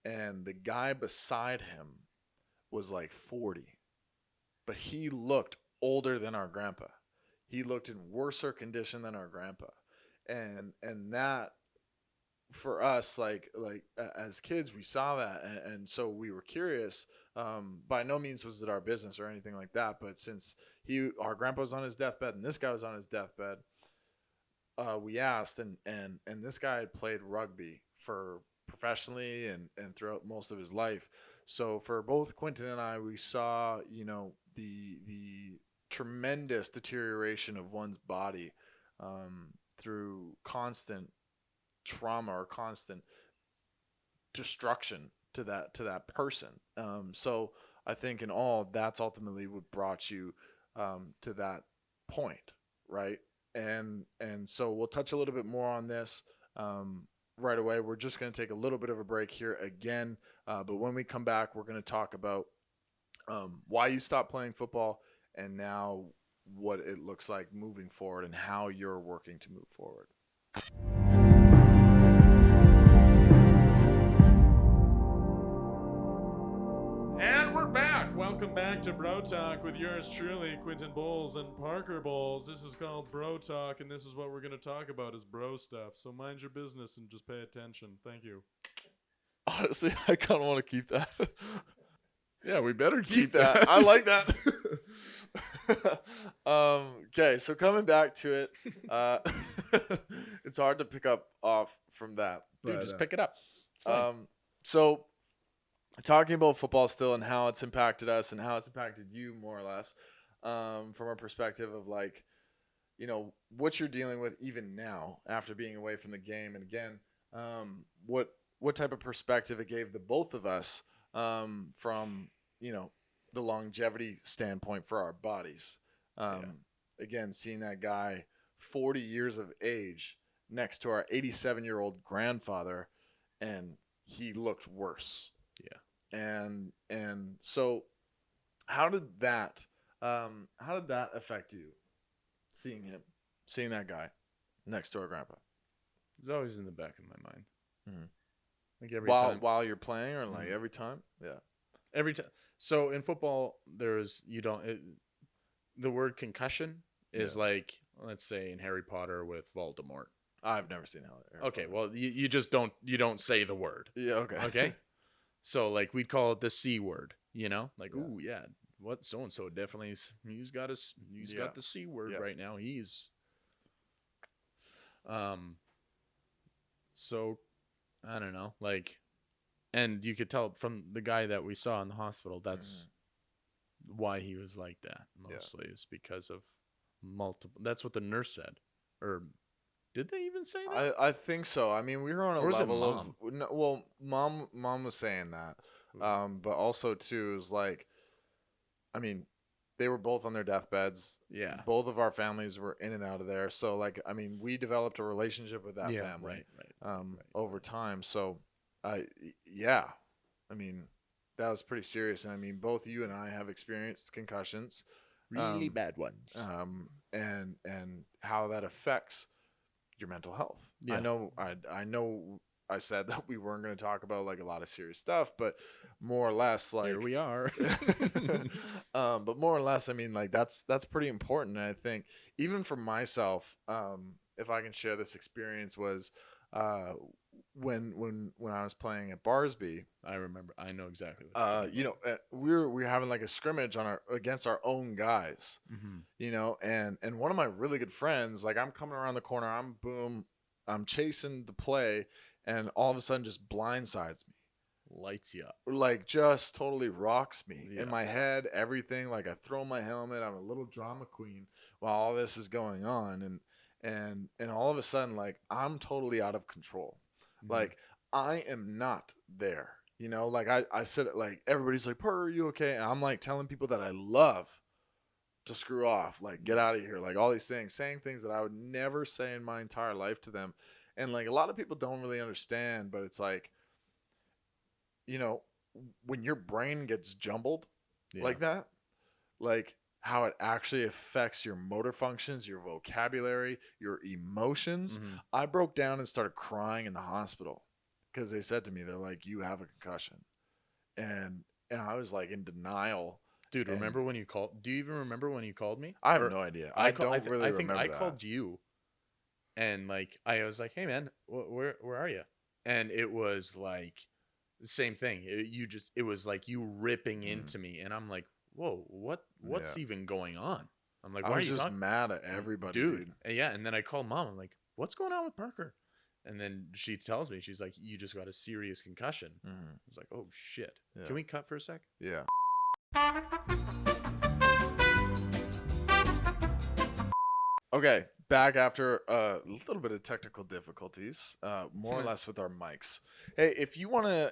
and the guy beside him was like 40, but he looked older than our grandpa. He looked in worser condition than our grandpa. And that, for us, like as kids, we saw that, and so we were curious. By no means was it our business or anything like that, but since our grandpa was on his deathbed and this guy was on his deathbed, we asked, and this guy had played rugby for professionally and throughout most of his life. So for both Quentin and I, we saw, the tremendous deterioration of one's body through constant trauma or constant destruction to that person. So I think in all, that's ultimately what brought you to that point, right? And so we'll touch a little bit more on this right away. We're just going to take a little bit of a break here again, but when we come back, we're going to talk about why you stopped playing football and now what it looks like moving forward and how you're working to move forward. And we're back. Welcome back to Bro Talk with yours truly, Quentin Bowles and Parker Bowles. This is called Bro Talk, and this is what we're going to talk about is bro stuff. So mind your business and just pay attention. Thank you. Honestly, I kind of want to keep that. Yeah, we better Keep that. I like that. Okay, so coming back to it, it's hard to pick up off from that. Dude, But, just pick it up. It's fine. So talking about football still and how it's impacted us and how it's impacted you more or less, from a perspective of like, what you're dealing with even now after being away from the game. And again, what type of perspective it gave the both of us, from, the longevity standpoint for our bodies. Again, seeing that guy 40 years of age next to our 87-year-old grandfather, and he looked worse. Yeah. And so how did that affect you, seeing that guy next to our grandpa? It's always in the back of my mind. Mm-hmm. Like every time. While you're playing, or like every time? Yeah. every time. So in football, the word concussion is like, let's say in Harry Potter with Voldemort. I've never seen Harry Okay, Potter. well, you just don't say the word. Yeah, okay. Okay? So, like, we'd call it the C word, you know? Like, Yeah. ooh, yeah, what so-and-so definitely, he's got the C word right now. So, I don't know, like, and you could tell from the guy that we saw in the hospital, that's why he was like that, mostly, is because of multiple, that's what the nurse said, or did they even say that? I think so. I mean, we were on a Or was it level Mom? of no, well, mom was saying that, but also too is like, I mean, they were both on their deathbeds. Yeah. Both of our families were in and out of there. So like, I mean, we developed a relationship with that family, right. over time. So, yeah, I mean, that was pretty serious. And I mean, both you and I have experienced concussions, Really bad ones. and how that affects your mental health. Yeah. I know I said that we weren't going to talk about like a lot of serious stuff, but more or less, like, Here we are. but more or less, I mean, like that's pretty important. And I think even for myself, if I can share this experience, was when I was playing at Barsby. I remember. I know exactly what We were having like a scrimmage against our own guys. And one of my really good friends, like, I'm coming around the corner, I'm chasing the play, and all of a sudden just blindsides me. Lights you up. Like, just totally rocks me Yeah. in my head, everything. Like, I throw my helmet, I'm a little drama queen while all this is going on, and all of a sudden, like, I'm totally out of control. Like, I am not there. Like, I said it, like, everybody's like, "Parker, are you okay?" And I'm like telling people that I love to screw off, like, get out of here, like, all these things, saying things that I would never say in my entire life to them. And like, a lot of people don't really understand, but it's like, when your brain gets jumbled like that, like, how it actually affects your motor functions, your vocabulary, your emotions. I broke down and started crying in the hospital because they said to me, they're like, "You have a concussion." And I was like in denial. Dude, remember when you called? Do you even remember when you called me? I have no idea. I don't really remember I that. called you, and like I was like, "Hey man, where are you?" And it was like the same thing. It was like you ripping into me, and I'm like, "Whoa, what's even going on?" I'm like, "Why I was are you just talking?" mad at everybody, dude. And yeah, and then I called Mom. I'm like, "What's going on with Parker?" And then she tells me, she's like, "You just got a serious concussion." I was like, "Oh shit." Yeah. Can we cut for a sec? Yeah. Okay, back after a little bit of technical difficulties, more or less with our mics. Hey, if you wanna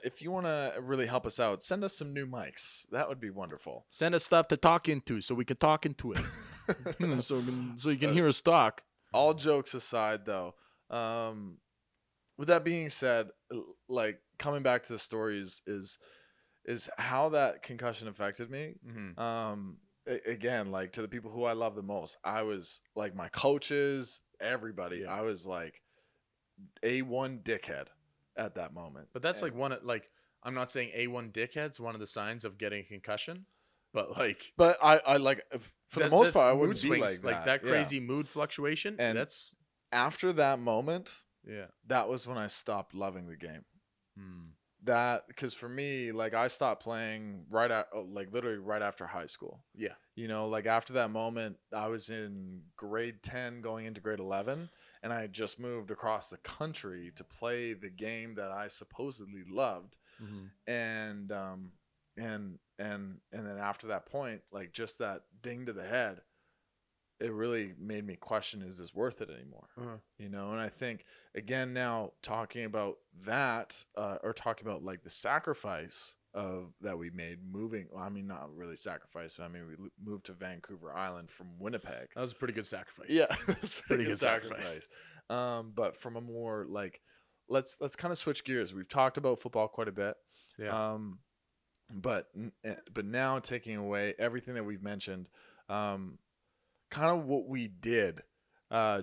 really help us out, send us some new mics. That would be wonderful. Send us stuff to talk into so we can talk into it. so you can hear us talk. All jokes aside, though, with that being said, like, coming back to the stories is how that concussion affected me. Again, like, to the people who I love the most, I was like, my coaches, everybody, I was like A1 dickhead at that moment. But that's like I'm not saying A1 dickhead's one of the signs of getting a concussion, but like, but I like, for the most part, I wouldn't be like that. Crazy mood fluctuation. And that's after that moment, yeah, that was when I stopped loving the game. That, because for me, like, I stopped playing literally right after high school. Yeah. Like, after that moment, I was in grade 10 going into grade 11, and I had just moved across the country to play the game that I supposedly loved. And then after that point, like, just that ding to the head, it really made me question, is this worth it anymore? And I think, again, now talking about that, or talking about like the sacrifice that we made moving, well, I mean, not really sacrifice, I mean, we moved to Vancouver Island from Winnipeg. That was a pretty good sacrifice. Yeah, that's pretty good sacrifice. But from a more like, let's kind of switch gears. We've talked about football quite a bit. Yeah. But now, taking away everything that we've mentioned, kind of what we did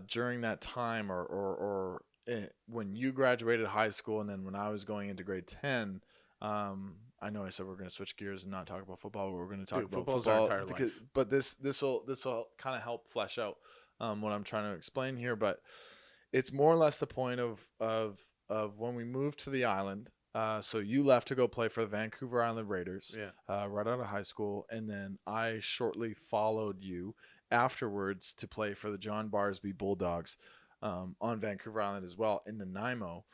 during that time, or when you graduated high school, and then when I was going into grade 10, I know I said we're going to switch gears and not talk about football, but we're going to talk about football's football. our entire life. But this will kind of help flesh out what I'm trying to explain here. But it's more or less the point of when we moved to the island. So you left to go play for the Vancouver Island Raiders, right out of high school, and then I shortly followed you afterwards to play for the John Barsby Bulldogs on Vancouver Island as well in Nanaimo,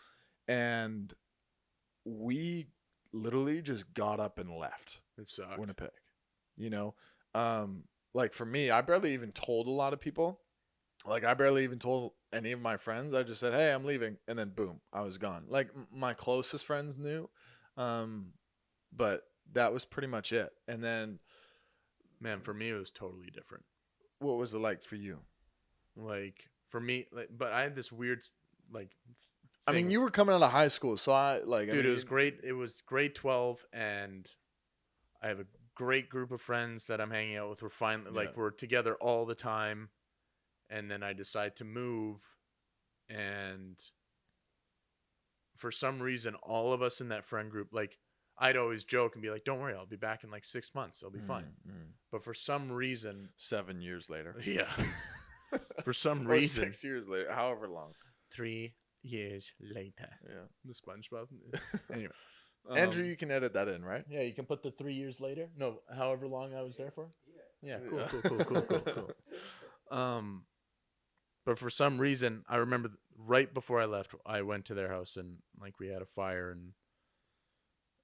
and we literally just got up and left. It sucked. Winnipeg, like for me, I barely even told a lot of people. Like, I barely even told any of my friends. I just said, hey, I'm leaving. And then, boom, I was gone. Like, my closest friends knew. But that was pretty much it. And then... Man, for me, it was totally different. What was it like for you? Like, for me... but I had this weird, like... I mean, you were coming out of high school, so Dude, it was great. It was grade 12, and I have a great group of friends that I'm hanging out with. We're finally... Like, we're together all the time. And then I decide to move, and for some reason, all of us in that friend group, like, I'd always joke and be like, don't worry, I'll be back in like 6 months. I'll be fine. But for some reason... 7 years later. Yeah. For some or reason. 6 years later, however long. 3 years later. Yeah. The SpongeBob. Anyway. Andrew, you can edit that in, right? Yeah, you can put the 3 years later. No, however long I was there for. Yeah, cool. But for some reason, I remember right before I left, I went to their house and like we had a fire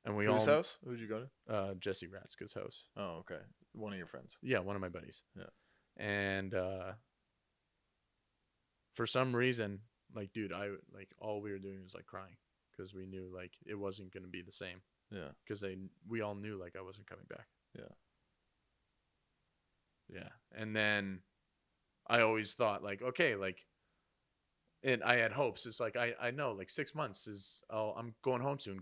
and we Whose house? Who'd you go to? Jesse Ratska's house. Oh, okay. One of your friends. Yeah, one of my buddies. Yeah. And for some reason, like, dude, all we were doing was like crying because we knew like it wasn't gonna be the same. Yeah. Because we all knew like I wasn't coming back. Yeah. Yeah, and then I always thought like, okay, like, and I had hopes. It's like, I know like 6 months is, I'm going home soon.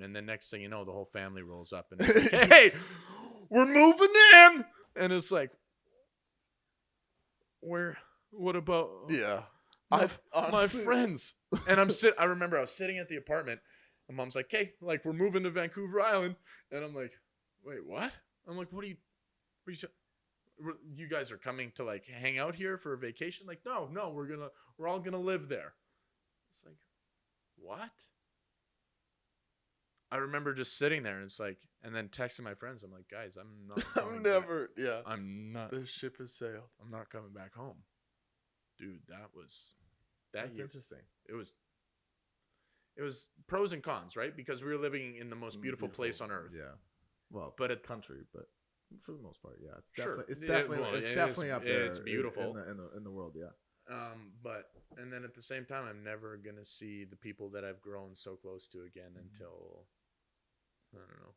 And then next thing you know, the whole family rolls up and it's like, hey, we're moving in. And it's like, what about my friends? And I remember I was sitting at the apartment and mom's like, hey, like we're moving to Vancouver Island. And I'm like, wait, what? I'm like, what are you you guys are coming to like hang out here for a vacation? Like, no, we're all gonna live there. It's like, what? I remember just sitting there and it's like, and then texting my friends. I'm like, guys, I'm not. I'm not. The ship has sailed. I'm not coming back home, dude. That's interesting. It was pros and cons, right? Because we were living in the most beautiful place on earth. Yeah. Well, but country, but. For the most part, yeah, it's sure. definitely up there. It's beautiful in the world, yeah. But and then at the same time, I'm never gonna see the people that I've grown so close to again until I don't know,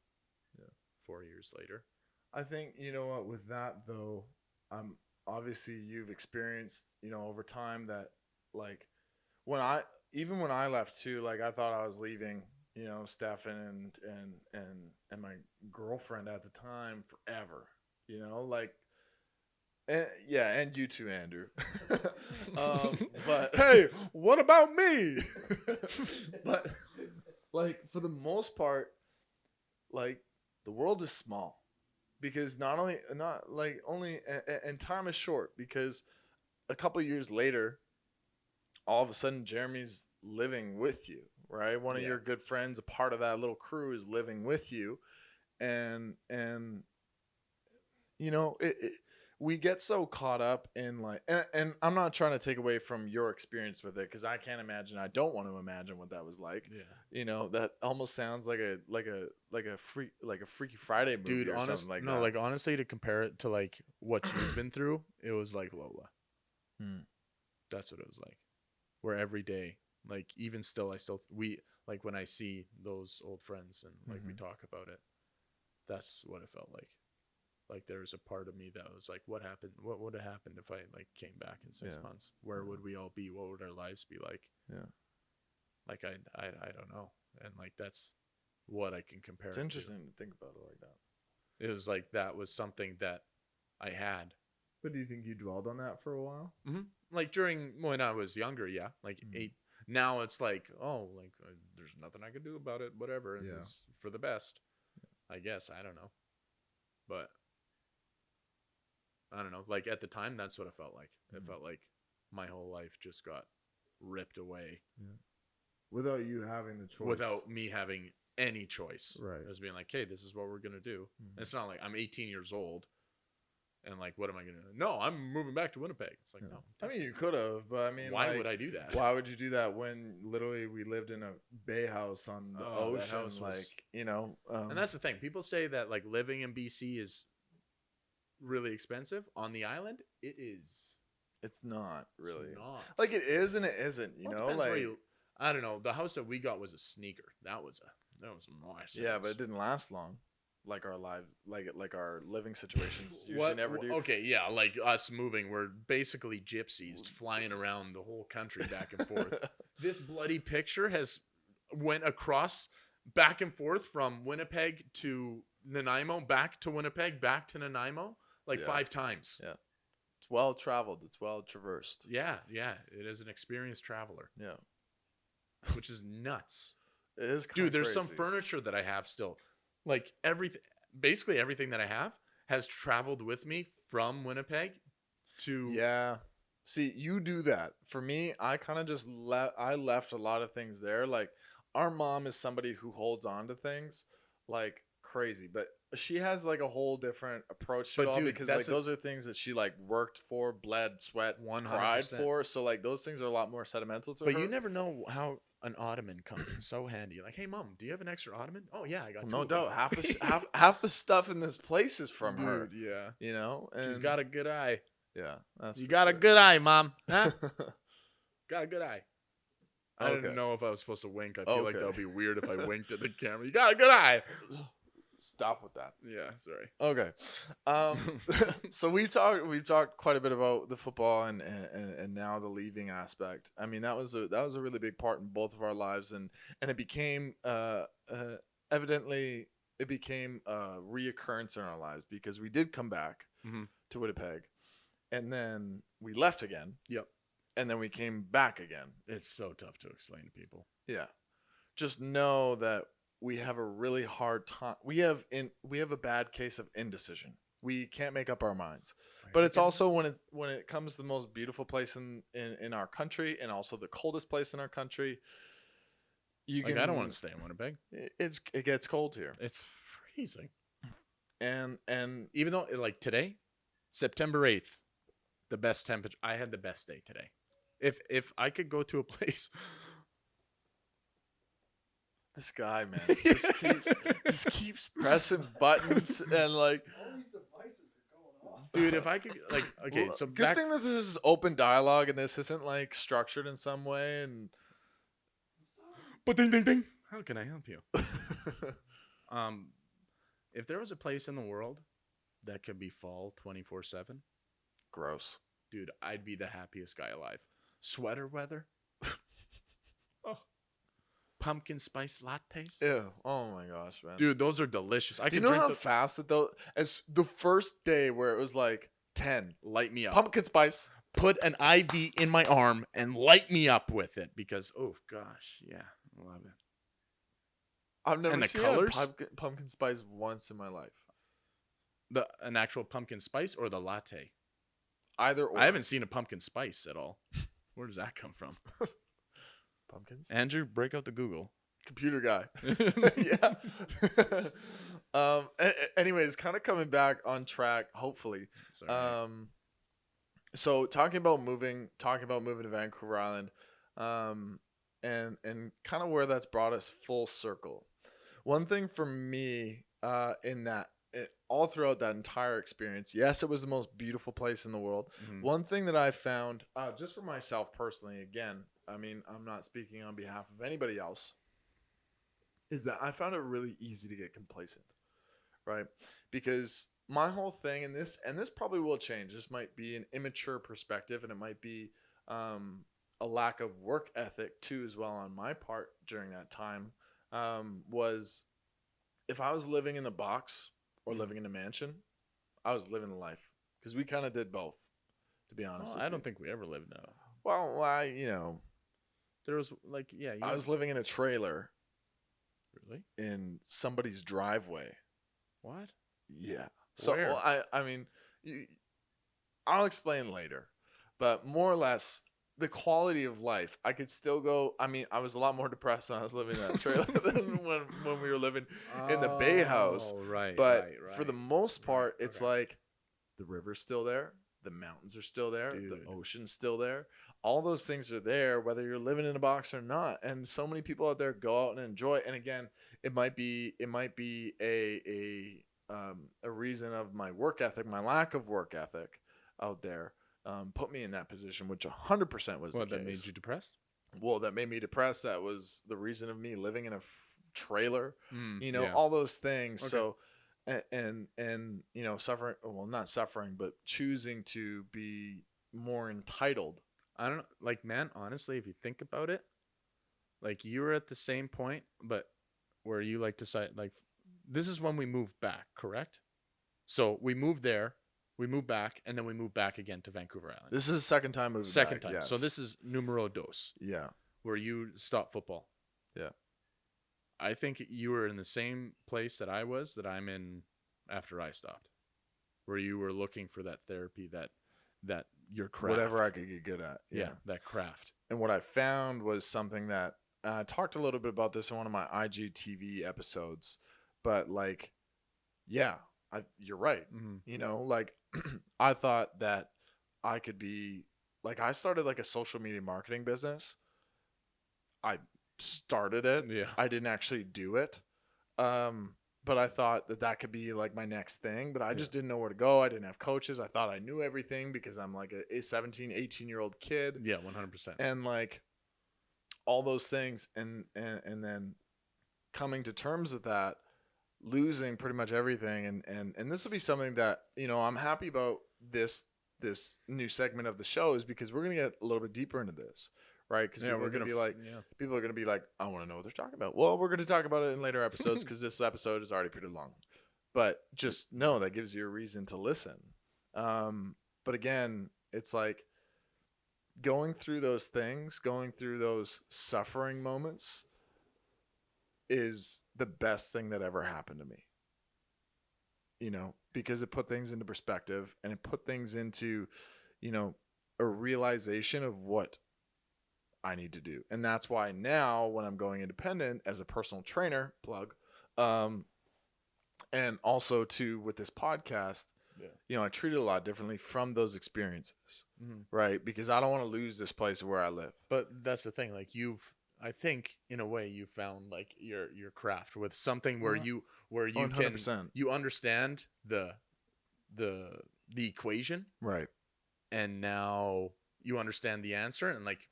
4 years later. I think you know what with that though, obviously you've experienced over time that like when I left too, like I thought I was leaving. Stefan and my girlfriend at the time forever, and you too, Andrew. But hey, what about me? But like for the most part, like the world is small because and time is short because a couple years later, all of a sudden Jeremy's living with you. Right, one of your good friends, a part of that little crew, is living with you, and we get so caught up in like, and I'm not trying to take away from your experience with it because I can't imagine. I don't want to imagine what that was like. Yeah, that almost sounds like a Freaky Friday movie, dude, or something like that. No, like honestly, to compare it to like what you've been through, it was like Lola. That's what it was like. Where every day. Like, even still, we, like, when I see those old friends and, like, we talk about it, that's what it felt like. Like, there was a part of me that was like, what happened? What would have happened if I, like, came back in 6 months? Where would we all be? What would our lives be like? Yeah. Like, I don't know. And, like, that's what I can compare It's interesting to think about it like that. It was like, that was something that I had. But do you think you dwelled on that for a while? Mm-hmm. Like, when I was younger, yeah. Like, 8... Now it's like, oh, like there's nothing I can do about it, whatever. And Yeah. it's for the best, I guess. I don't know. But I don't know. Like at the time, that's what it felt like. It felt like my whole life just got ripped away Without you having the choice. without me having any choice. Right. It was being like, hey, this is what we're going to do. And it's not like I'm 18 years old and like, what am I going to do? No, I'm moving back to Winnipeg. It's like, no. I mean, you could have, but I mean, Why like, would I do that? Why would you do that when literally we lived in a bay house on the Oh, that ocean? house was- Like, you know. And that's the thing. People say that like living in BC is really expensive. On the island, it is. it's not really. It's not. Like, it is and it isn't, you Well, it know? depends Like, where you- I don't know. The house that we got was a sneaker. That was a nice yeah, house. but it didn't last long. Like our our living situations usually What? never do. Okay, yeah, like us moving, we're basically gypsies flying around the whole country back and forth. This bloody picture has went across back and forth from Winnipeg to Nanaimo, back to Winnipeg, back to Nanaimo, like Yeah. 5 times. Yeah. It's well traveled. It's well traversed. Yeah, it is an experienced traveler, Yeah. which is nuts. It is kinda Dude, there's some crazy. furniture that I have still. Like basically everything that I have has traveled with me from Winnipeg to Yeah. See, you do that. For me, I kind of just left a lot of things there. Like, our mom is somebody who holds on to things like crazy, but she has like a whole different approach to it But all dude, because that's like those are things that she like worked for, bled, sweat, 100%. cried for. So like those things are a lot more sentimental to But her. you never know how an ottoman comes in so handy. Like, hey mom, do you have an extra ottoman? Oh yeah, I got two No of them. doubt, half the stuff in this place is from her. Dude, yeah. You know, She's and got a good eye. yeah. That's You for got a sure. good eye, mom. Huh? Got a good eye. I Okay. didn't know if I was supposed to wink. I feel like Okay. that would be weird if I winked at the camera. You got a good eye. Stop with that. Yeah, sorry. Okay. So we've talked quite a bit about the football and now the leaving aspect. I mean, that was a really big part in both of our lives, and it became evidently it became a reoccurrence in our lives because we did come back Mhm. to Winnipeg, and then we left again. Yep. And then we came back again. It's so tough to explain to people. Yeah. Just know that we have a really hard time. We have a bad case of indecision. We can't make up our minds. But it's also when it comes to the most beautiful place in our country and also the coldest place in our country. You Like, can, I don't want to stay in Winnipeg. It gets cold here. It's freezing. And Even though, like today, September 8th, the best temperature. I had the best day today. If I could go to a place. this guy, man, just keeps pressing buttons and like. All these devices are going off. Dude, if I could, like, okay, Well, so good back, thing that this is open dialogue and this isn't like structured in some way. And but ding, ding, ding. How can I help you? If there was a place in the world that could be fall 24/7, gross. dude, I'd be the happiest guy alive. Sweater weather. Oh, pumpkin spice lattes. Ew. Oh my gosh, man. Dude, those are delicious. I Do you can know how drink fast that those? As the first day where it was like 10 light me up. pumpkin spice. Put an IV in my arm and light me up with it because, oh gosh, yeah, I love it. I've never And the seen colors? a pumpkin spice once in my life. An actual pumpkin spice or the latte? Either or. I haven't seen a pumpkin spice at all. Where does that come from? pumpkins. Andrew, break out the Google. Computer guy. Yeah. Anyways, kind of coming back on track. Hopefully. Sorry. So talking about moving to Vancouver Island, and kind of where that's brought us full circle. One thing for me, all throughout that entire experience, yes, it was the most beautiful place in the world. Mhm. One thing that I found, just for myself personally, again, I mean, I'm not speaking on behalf of anybody else, is that I found it really easy to get complacent, right? Because my whole thing, and this probably will change. This might be an immature perspective, and it might be a lack of work ethic too, as well, on my part during that time. Was if I was living in the box or living in a mansion, I was living the life, because we kind of did both, to be honest. I don't think we ever lived in a. Well, you know, There was like, yeah. I was living in a trailer really? in somebody's driveway. What? Yeah. So Where? well, I mean, I'll explain later, but more or less the quality of life. I could still go. I mean, I was a lot more depressed when I was living in that trailer than when we were living in the Bay House. Oh, right. But right. for the most part, Right, it's okay. like the river's still there, the mountains are still there, the Dude. ocean's still there. All those things are there, whether you're living in a box or not. And so many people out there go out and enjoy it. And again, it might be a reason of my work ethic, my lack of work ethic out there, put me in that position, which 100% was What, the that case. made you depressed? Well, that made me depressed. That was the reason of me living in a trailer, Yeah. all those things. Okay. So, and suffering, well, not suffering, but choosing to be more entitled. I don't know. Like, man, honestly, if you think about it, like you were at the same point, but where you like decide, like, this is when we moved back, correct? So we moved there, we moved back, and then we moved back again to Vancouver Island. This is the second time moving Second back, time. yes. So this is numero dos, yeah. where you stopped football. Yeah. I think you were in the same place that I'm in after I stopped, where you were looking for that therapy, that your craft. Whatever I could get good at. Yeah, that craft. And what I found was something that I talked a little bit about this in one of my IGTV episodes, but like, yeah, you're right. Mm-hmm. Like I thought that I could be like, I started like a social media marketing business. I started it. Yeah. I didn't actually do it. But I thought that could be like my next thing, but I just didn't know where to go. I didn't have coaches. I thought I knew everything because I'm like a 17, 18-year-old kid. Yeah, 100%. And like all those things. And then coming to terms with that, losing pretty much everything. And this will be something that, I'm happy about this new segment of the show is because we're going to get a little bit deeper into this. Right, because people are going to be like, people are going to be like, I want to know what they're talking about. Well, we're going to talk about it in later episodes because this episode is already pretty long. But just know that gives you a reason to listen. But again, it's like going through those things, going through those suffering moments is the best thing that ever happened to me. Because it put things into perspective and it put things into, a realization of what I need to do. And that's why now when I'm going independent as a personal trainer, plug, and also with this podcast, I treat it a lot differently from those experiences, right? Because I don't want to lose this place where I live. But that's the thing. Like I think in a way you found like your craft with something where you 100%. can, you understand the equation. Right. And now you understand the answer. And like,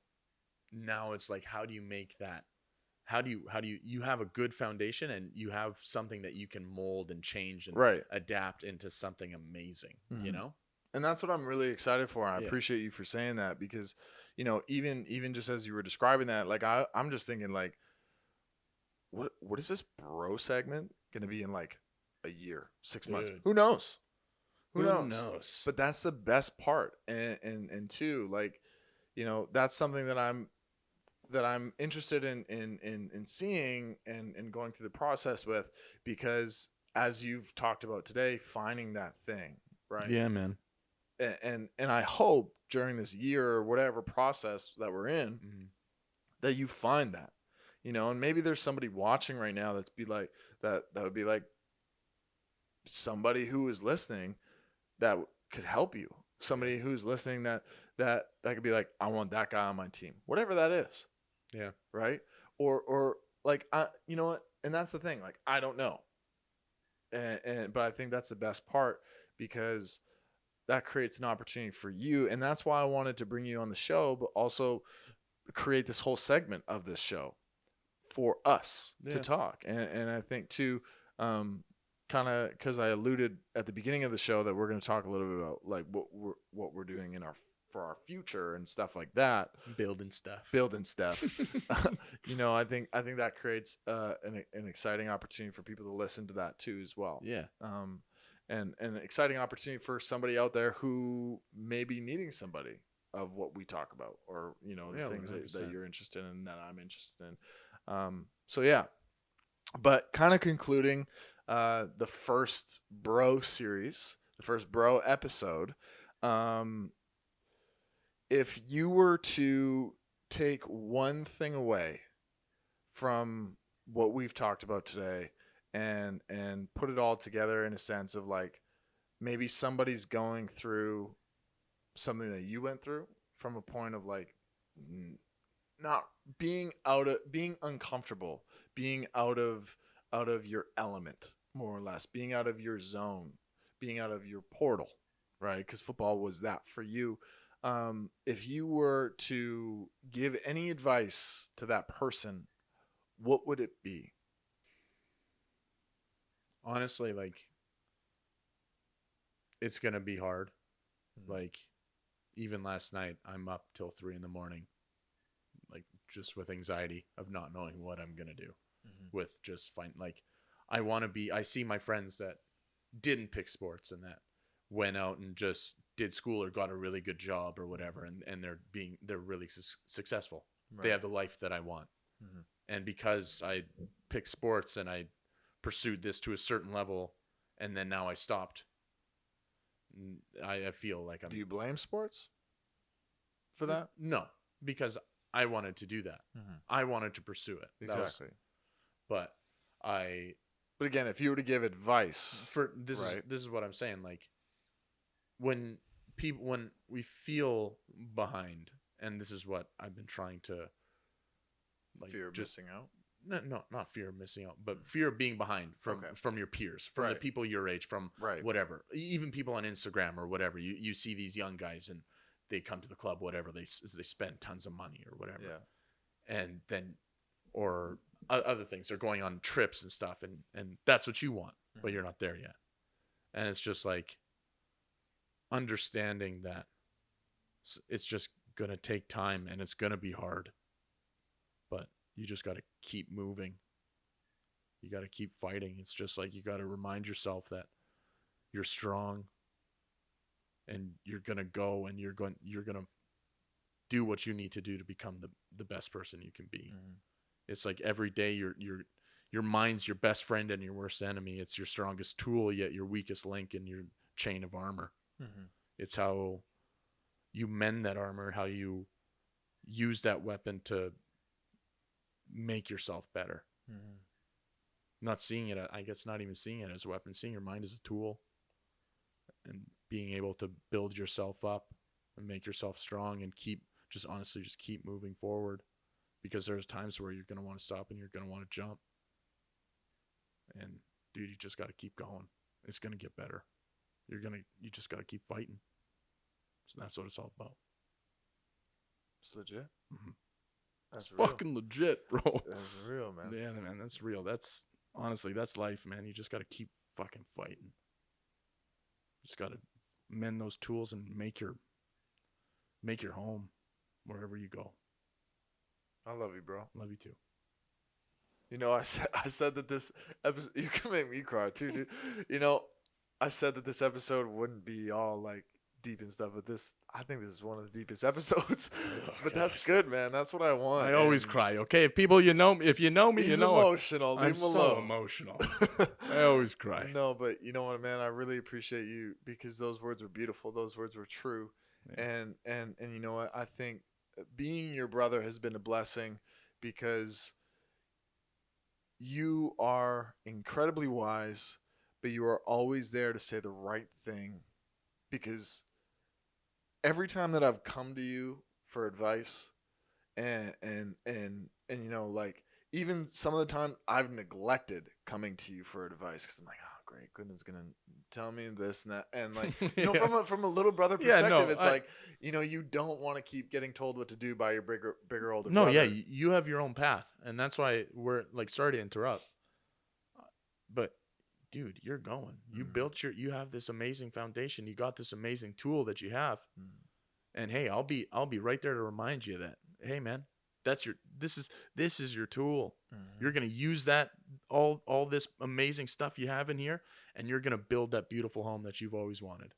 now it's like, how do you make that? How do you have a good foundation and you have something that you can mold and change and adapt into something amazing, And that's what I'm really excited for. I appreciate you for saying that because, even just as you were describing that, like I'm just thinking like, what is this bro segment going to be in like a year, 6 months? Who knows? Who knows? But that's the best part. And two, like, that's something that I'm interested in seeing and going through the process with, because as you've talked about today, finding that thing, right? Yeah, man. And I hope during this year or whatever process that we're in, that you find that, and maybe there's somebody watching right now that would be like somebody who is listening that could help you. Somebody who's listening that could be like, I want that guy on my team, whatever that is. Yeah. Right. Or like, you know what? And that's the thing. Like, I don't know. But I think that's the best part because that creates an opportunity for you. And that's why I wanted to bring you on the show, but also create this whole segment of this show for us to talk. And I think too, kind of because I alluded at the beginning of the show that we're going to talk a little bit about like what we're doing for our future and stuff like that. Building stuff. I think that creates an exciting opportunity for people to listen to that too as well. Yeah. And an exciting opportunity for somebody out there who may be needing somebody of what we talk about, or the Yeah, things that 100%. you're interested in and that I'm interested in. So yeah, but kind of concluding the first bro series, the first bro episode. If you were to take one thing away from what we've talked about today and put it all together in a sense of like, maybe somebody's going through something that you went through from a point of like not being being uncomfortable, being out of your element, more or less, being out of your zone, being out of your portal, right? Because football was that for you. If you were to give any advice to that person, what would it be? Honestly, like, it's going to be hard. Like, even last night, I'm up till 3 a.m, like, just with anxiety of not knowing what I'm going to do. With just like, I see my friends that didn't pick sports and that went out and just did school or got a really good job or whatever. And they're really successful. Right. They have the life that I want. And because I picked sports and I pursued this to a certain level, and then now I stopped, I feel like I'm... Do you blame sports for that? No, because I wanted to do that. I wanted to pursue it. Exactly. But again, if you were to give advice for this, right? This is what I'm saying. Like, when we feel behind, and this is what I've been trying to, like, fear of missing out. No, not fear of missing out, but fear of being behind from your peers, from the people your age, from whatever, even people on Instagram or whatever. You see these young guys and they come to the club, whatever, they spend tons of money or whatever, and then or other things, they're going on trips and stuff, and that's what you want, but you're not there yet. And it's just like understanding that it's just gonna take time and it's gonna be hard, but you just got to keep moving. You got to keep fighting. It's just like, you got to remind yourself that you're strong and you're going to go and you're going to do what you need to do to become the best person you can be. It's like every day your mind's your best friend and your worst enemy. It's your strongest tool, yet your weakest link in your chain of armor. It's how you mend that armor, how you use that weapon to make yourself better. Not seeing it, I guess, not even seeing it as a weapon, seeing your mind as a tool, and being able to build yourself up and make yourself strong and keep moving forward, because there's times where you're going to want to stop and you're going to want to jump, and dude, you just got to keep going. It's going to get better. You just got to keep fighting. So that's what it's all about. It's legit. That's fucking legit, bro. That's real, man. Yeah, man, that's real. That's honestly, that's life, man. You just got to keep fucking fighting. You just got to mend those tools and make your home wherever you go. I love you, bro. Love you too. I said that this episode, you can make me cry too, dude. I said that this episode wouldn't be all like deep and stuff, but I think this is one of the deepest episodes. But that's good, man. That's what I want. I always cry. Okay, if you know me, you know he's it. Emotional. I'm so emotional. I always cry. No, but you know what, man? I really appreciate you, because those words were beautiful. Those words were true. Yeah. And you know what? I think being your brother has been a blessing, because you are incredibly wise, but you are always there to say the right thing. Because every time that I've come to you for advice, and like, even some of the time I've neglected coming to you for advice, because I'm like, oh, great, goodness, gonna tell me this and that, and like, from a little brother perspective, it's like, you don't want to keep getting told what to do by your bigger older brother. No, yeah, you have your own path, and that's why we're like, sorry to interrupt, but dude, you're going. You built you have this amazing foundation. You got this amazing tool that you have. And hey, I'll be right there to remind you that, hey man, this is your tool. You're going to use that, all this amazing stuff you have in here, and you're going to build that beautiful home that you've always wanted.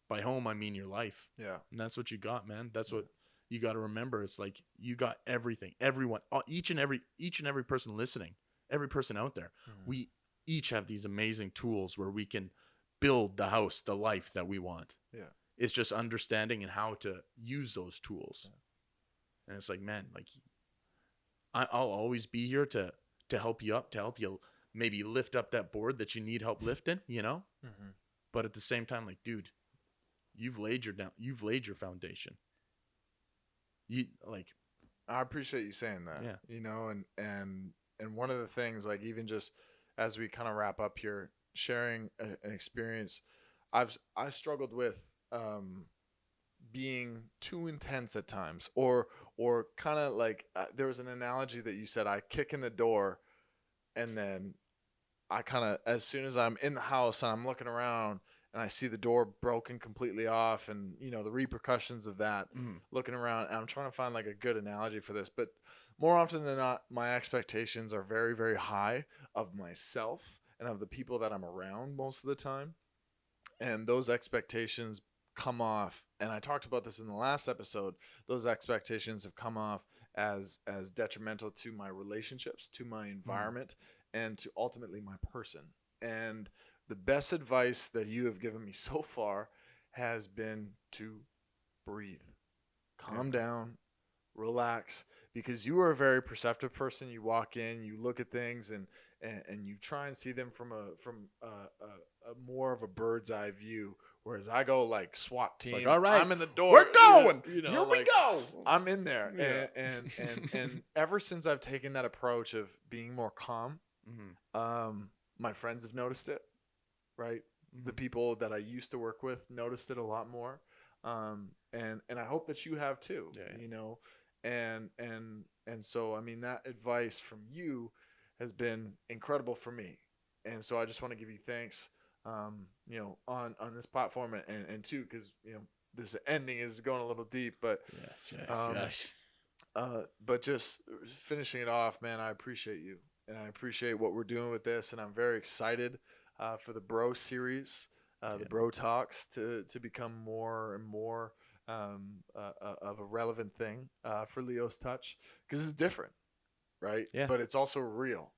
by home, I mean your life. Yeah. And that's what you got, man. That's what you got to remember. It's like you got everything, everyone, each and every person listening, every person out there. We each have these amazing tools where we can build the house, the life that we want. Yeah. It's just understanding and how to use those tools. Yeah. And it's like, man, like I'll always be here to help you up, to help you maybe lift up that board that you need help lifting, you know? Mm-hmm. But at the same time, like, dude, you've laid your foundation. I appreciate you saying that. Yeah. You know, and one of the things, like, even just as we kind of wrap up here, sharing an experience I struggled with being too intense at times, or kind of like there was an analogy that you said, I kick in the door and then I kind of, as soon as I'm in the house and I'm looking around and I see the door broken completely off and, you know, the repercussions of that, looking around, and I'm trying to find like a good analogy for this, but more often than not, my expectations are very, very high of myself and of the people that I'm around most of the time. And those expectations come off, and I talked about this in the last episode, those expectations have come off as detrimental to my relationships, to my environment, and to ultimately my person. And the best advice that you have given me so far has been to breathe, calm down, relax, because you are a very perceptive person. You walk in, you look at things, and you try and see them from a more of a bird's eye view, whereas I go like SWAT team. Like, all right, I'm in the door. We're going. You know, Here like, we go. I'm in there, Yeah. and ever since I've taken that approach of being more calm, my friends have noticed it. Right, the people that I used to work with noticed it a lot more, and I hope that you have too. Yeah. You know, and so I mean, that advice from you has been incredible for me, and so I just want to give you thanks, you know, on this platform, and too, because, you know, this ending is going a little deep, but but just finishing it off, man, I appreciate you, and I appreciate what we're doing with this, and I'm very excited for the Bro series, the Bro Talks, to become more and more of a relevant thing for Leo's Touch, because it's different, right? Yeah. But it's also real.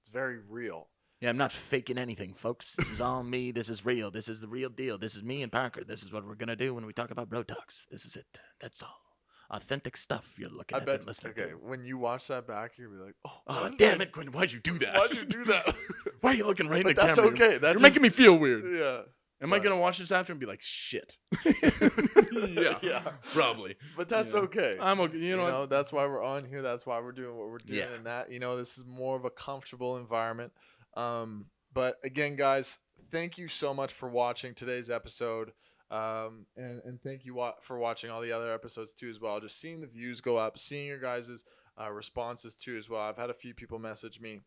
It's very real. Yeah, I'm not faking anything, folks. This is all me. This is real. This is the real deal. This is me and Parker. This is what we're going to do when we talk about Bro Talks. This is it. That's all. Authentic stuff you're looking at and listening to. Okay, when you watch that back, you'll be like, oh damn it, Quinn, why'd you do that? Why'd you do that? Why are you looking right in the that's camera? okay. You're making me feel weird. Yeah. Am I going to watch this after and be like, shit? Yeah, probably. But that's okay. I'm okay. You know, that's why we're on here. That's why we're doing what we're doing. Yeah. And that, you know, this is more of a comfortable environment. But again, guys, thank you so much for watching today's episode. And thank you for watching all the other episodes too as well. Just seeing the views go up, seeing your guys' responses too as well. I've had a few people message me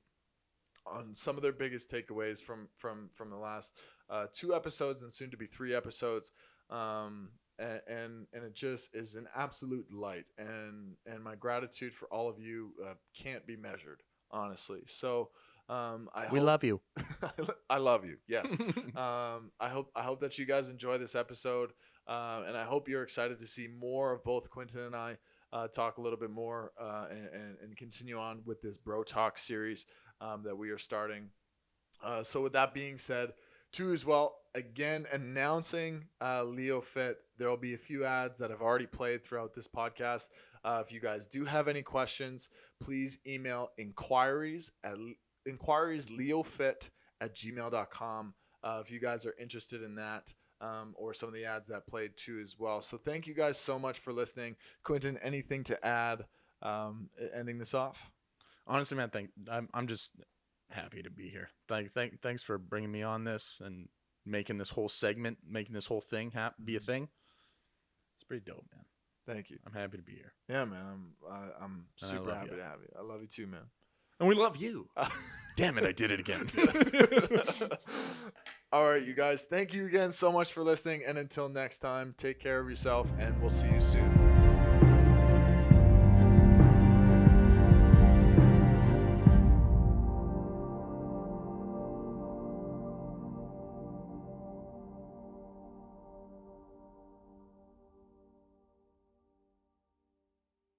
on some of their biggest takeaways from the last 2 episodes and soon to be 3 episodes. And it just is an absolute delight. And my gratitude for all of you can't be measured, honestly. So we love you. I love you. Yes. I hope that you guys enjoy this episode, and I hope you're excited to see more of both Quentin and I talk a little bit more and continue on with this Bro Talk series that we are starting. So with that being said, too as well, again, announcing Leo Fit. There will be a few ads that have already played throughout this podcast. If you guys do have any questions, please email inquiriesleofit@gmail.com if you guys are interested in that, or some of the ads that played too as well. So thank you guys so much for listening. Quentin, anything to add ending this off? Honestly, man, I'm just happy to be here. Thanks for bringing me on this and making this whole segment, making this whole thing be a thing. It's pretty dope, man. Thank you. I'm happy to be here. Yeah, man. I'm super happy to have you. I love you too, man. And we love you. Damn it, I did it again. All right, you guys. Thank you again so much for listening. And until next time, take care of yourself, and we'll see you soon.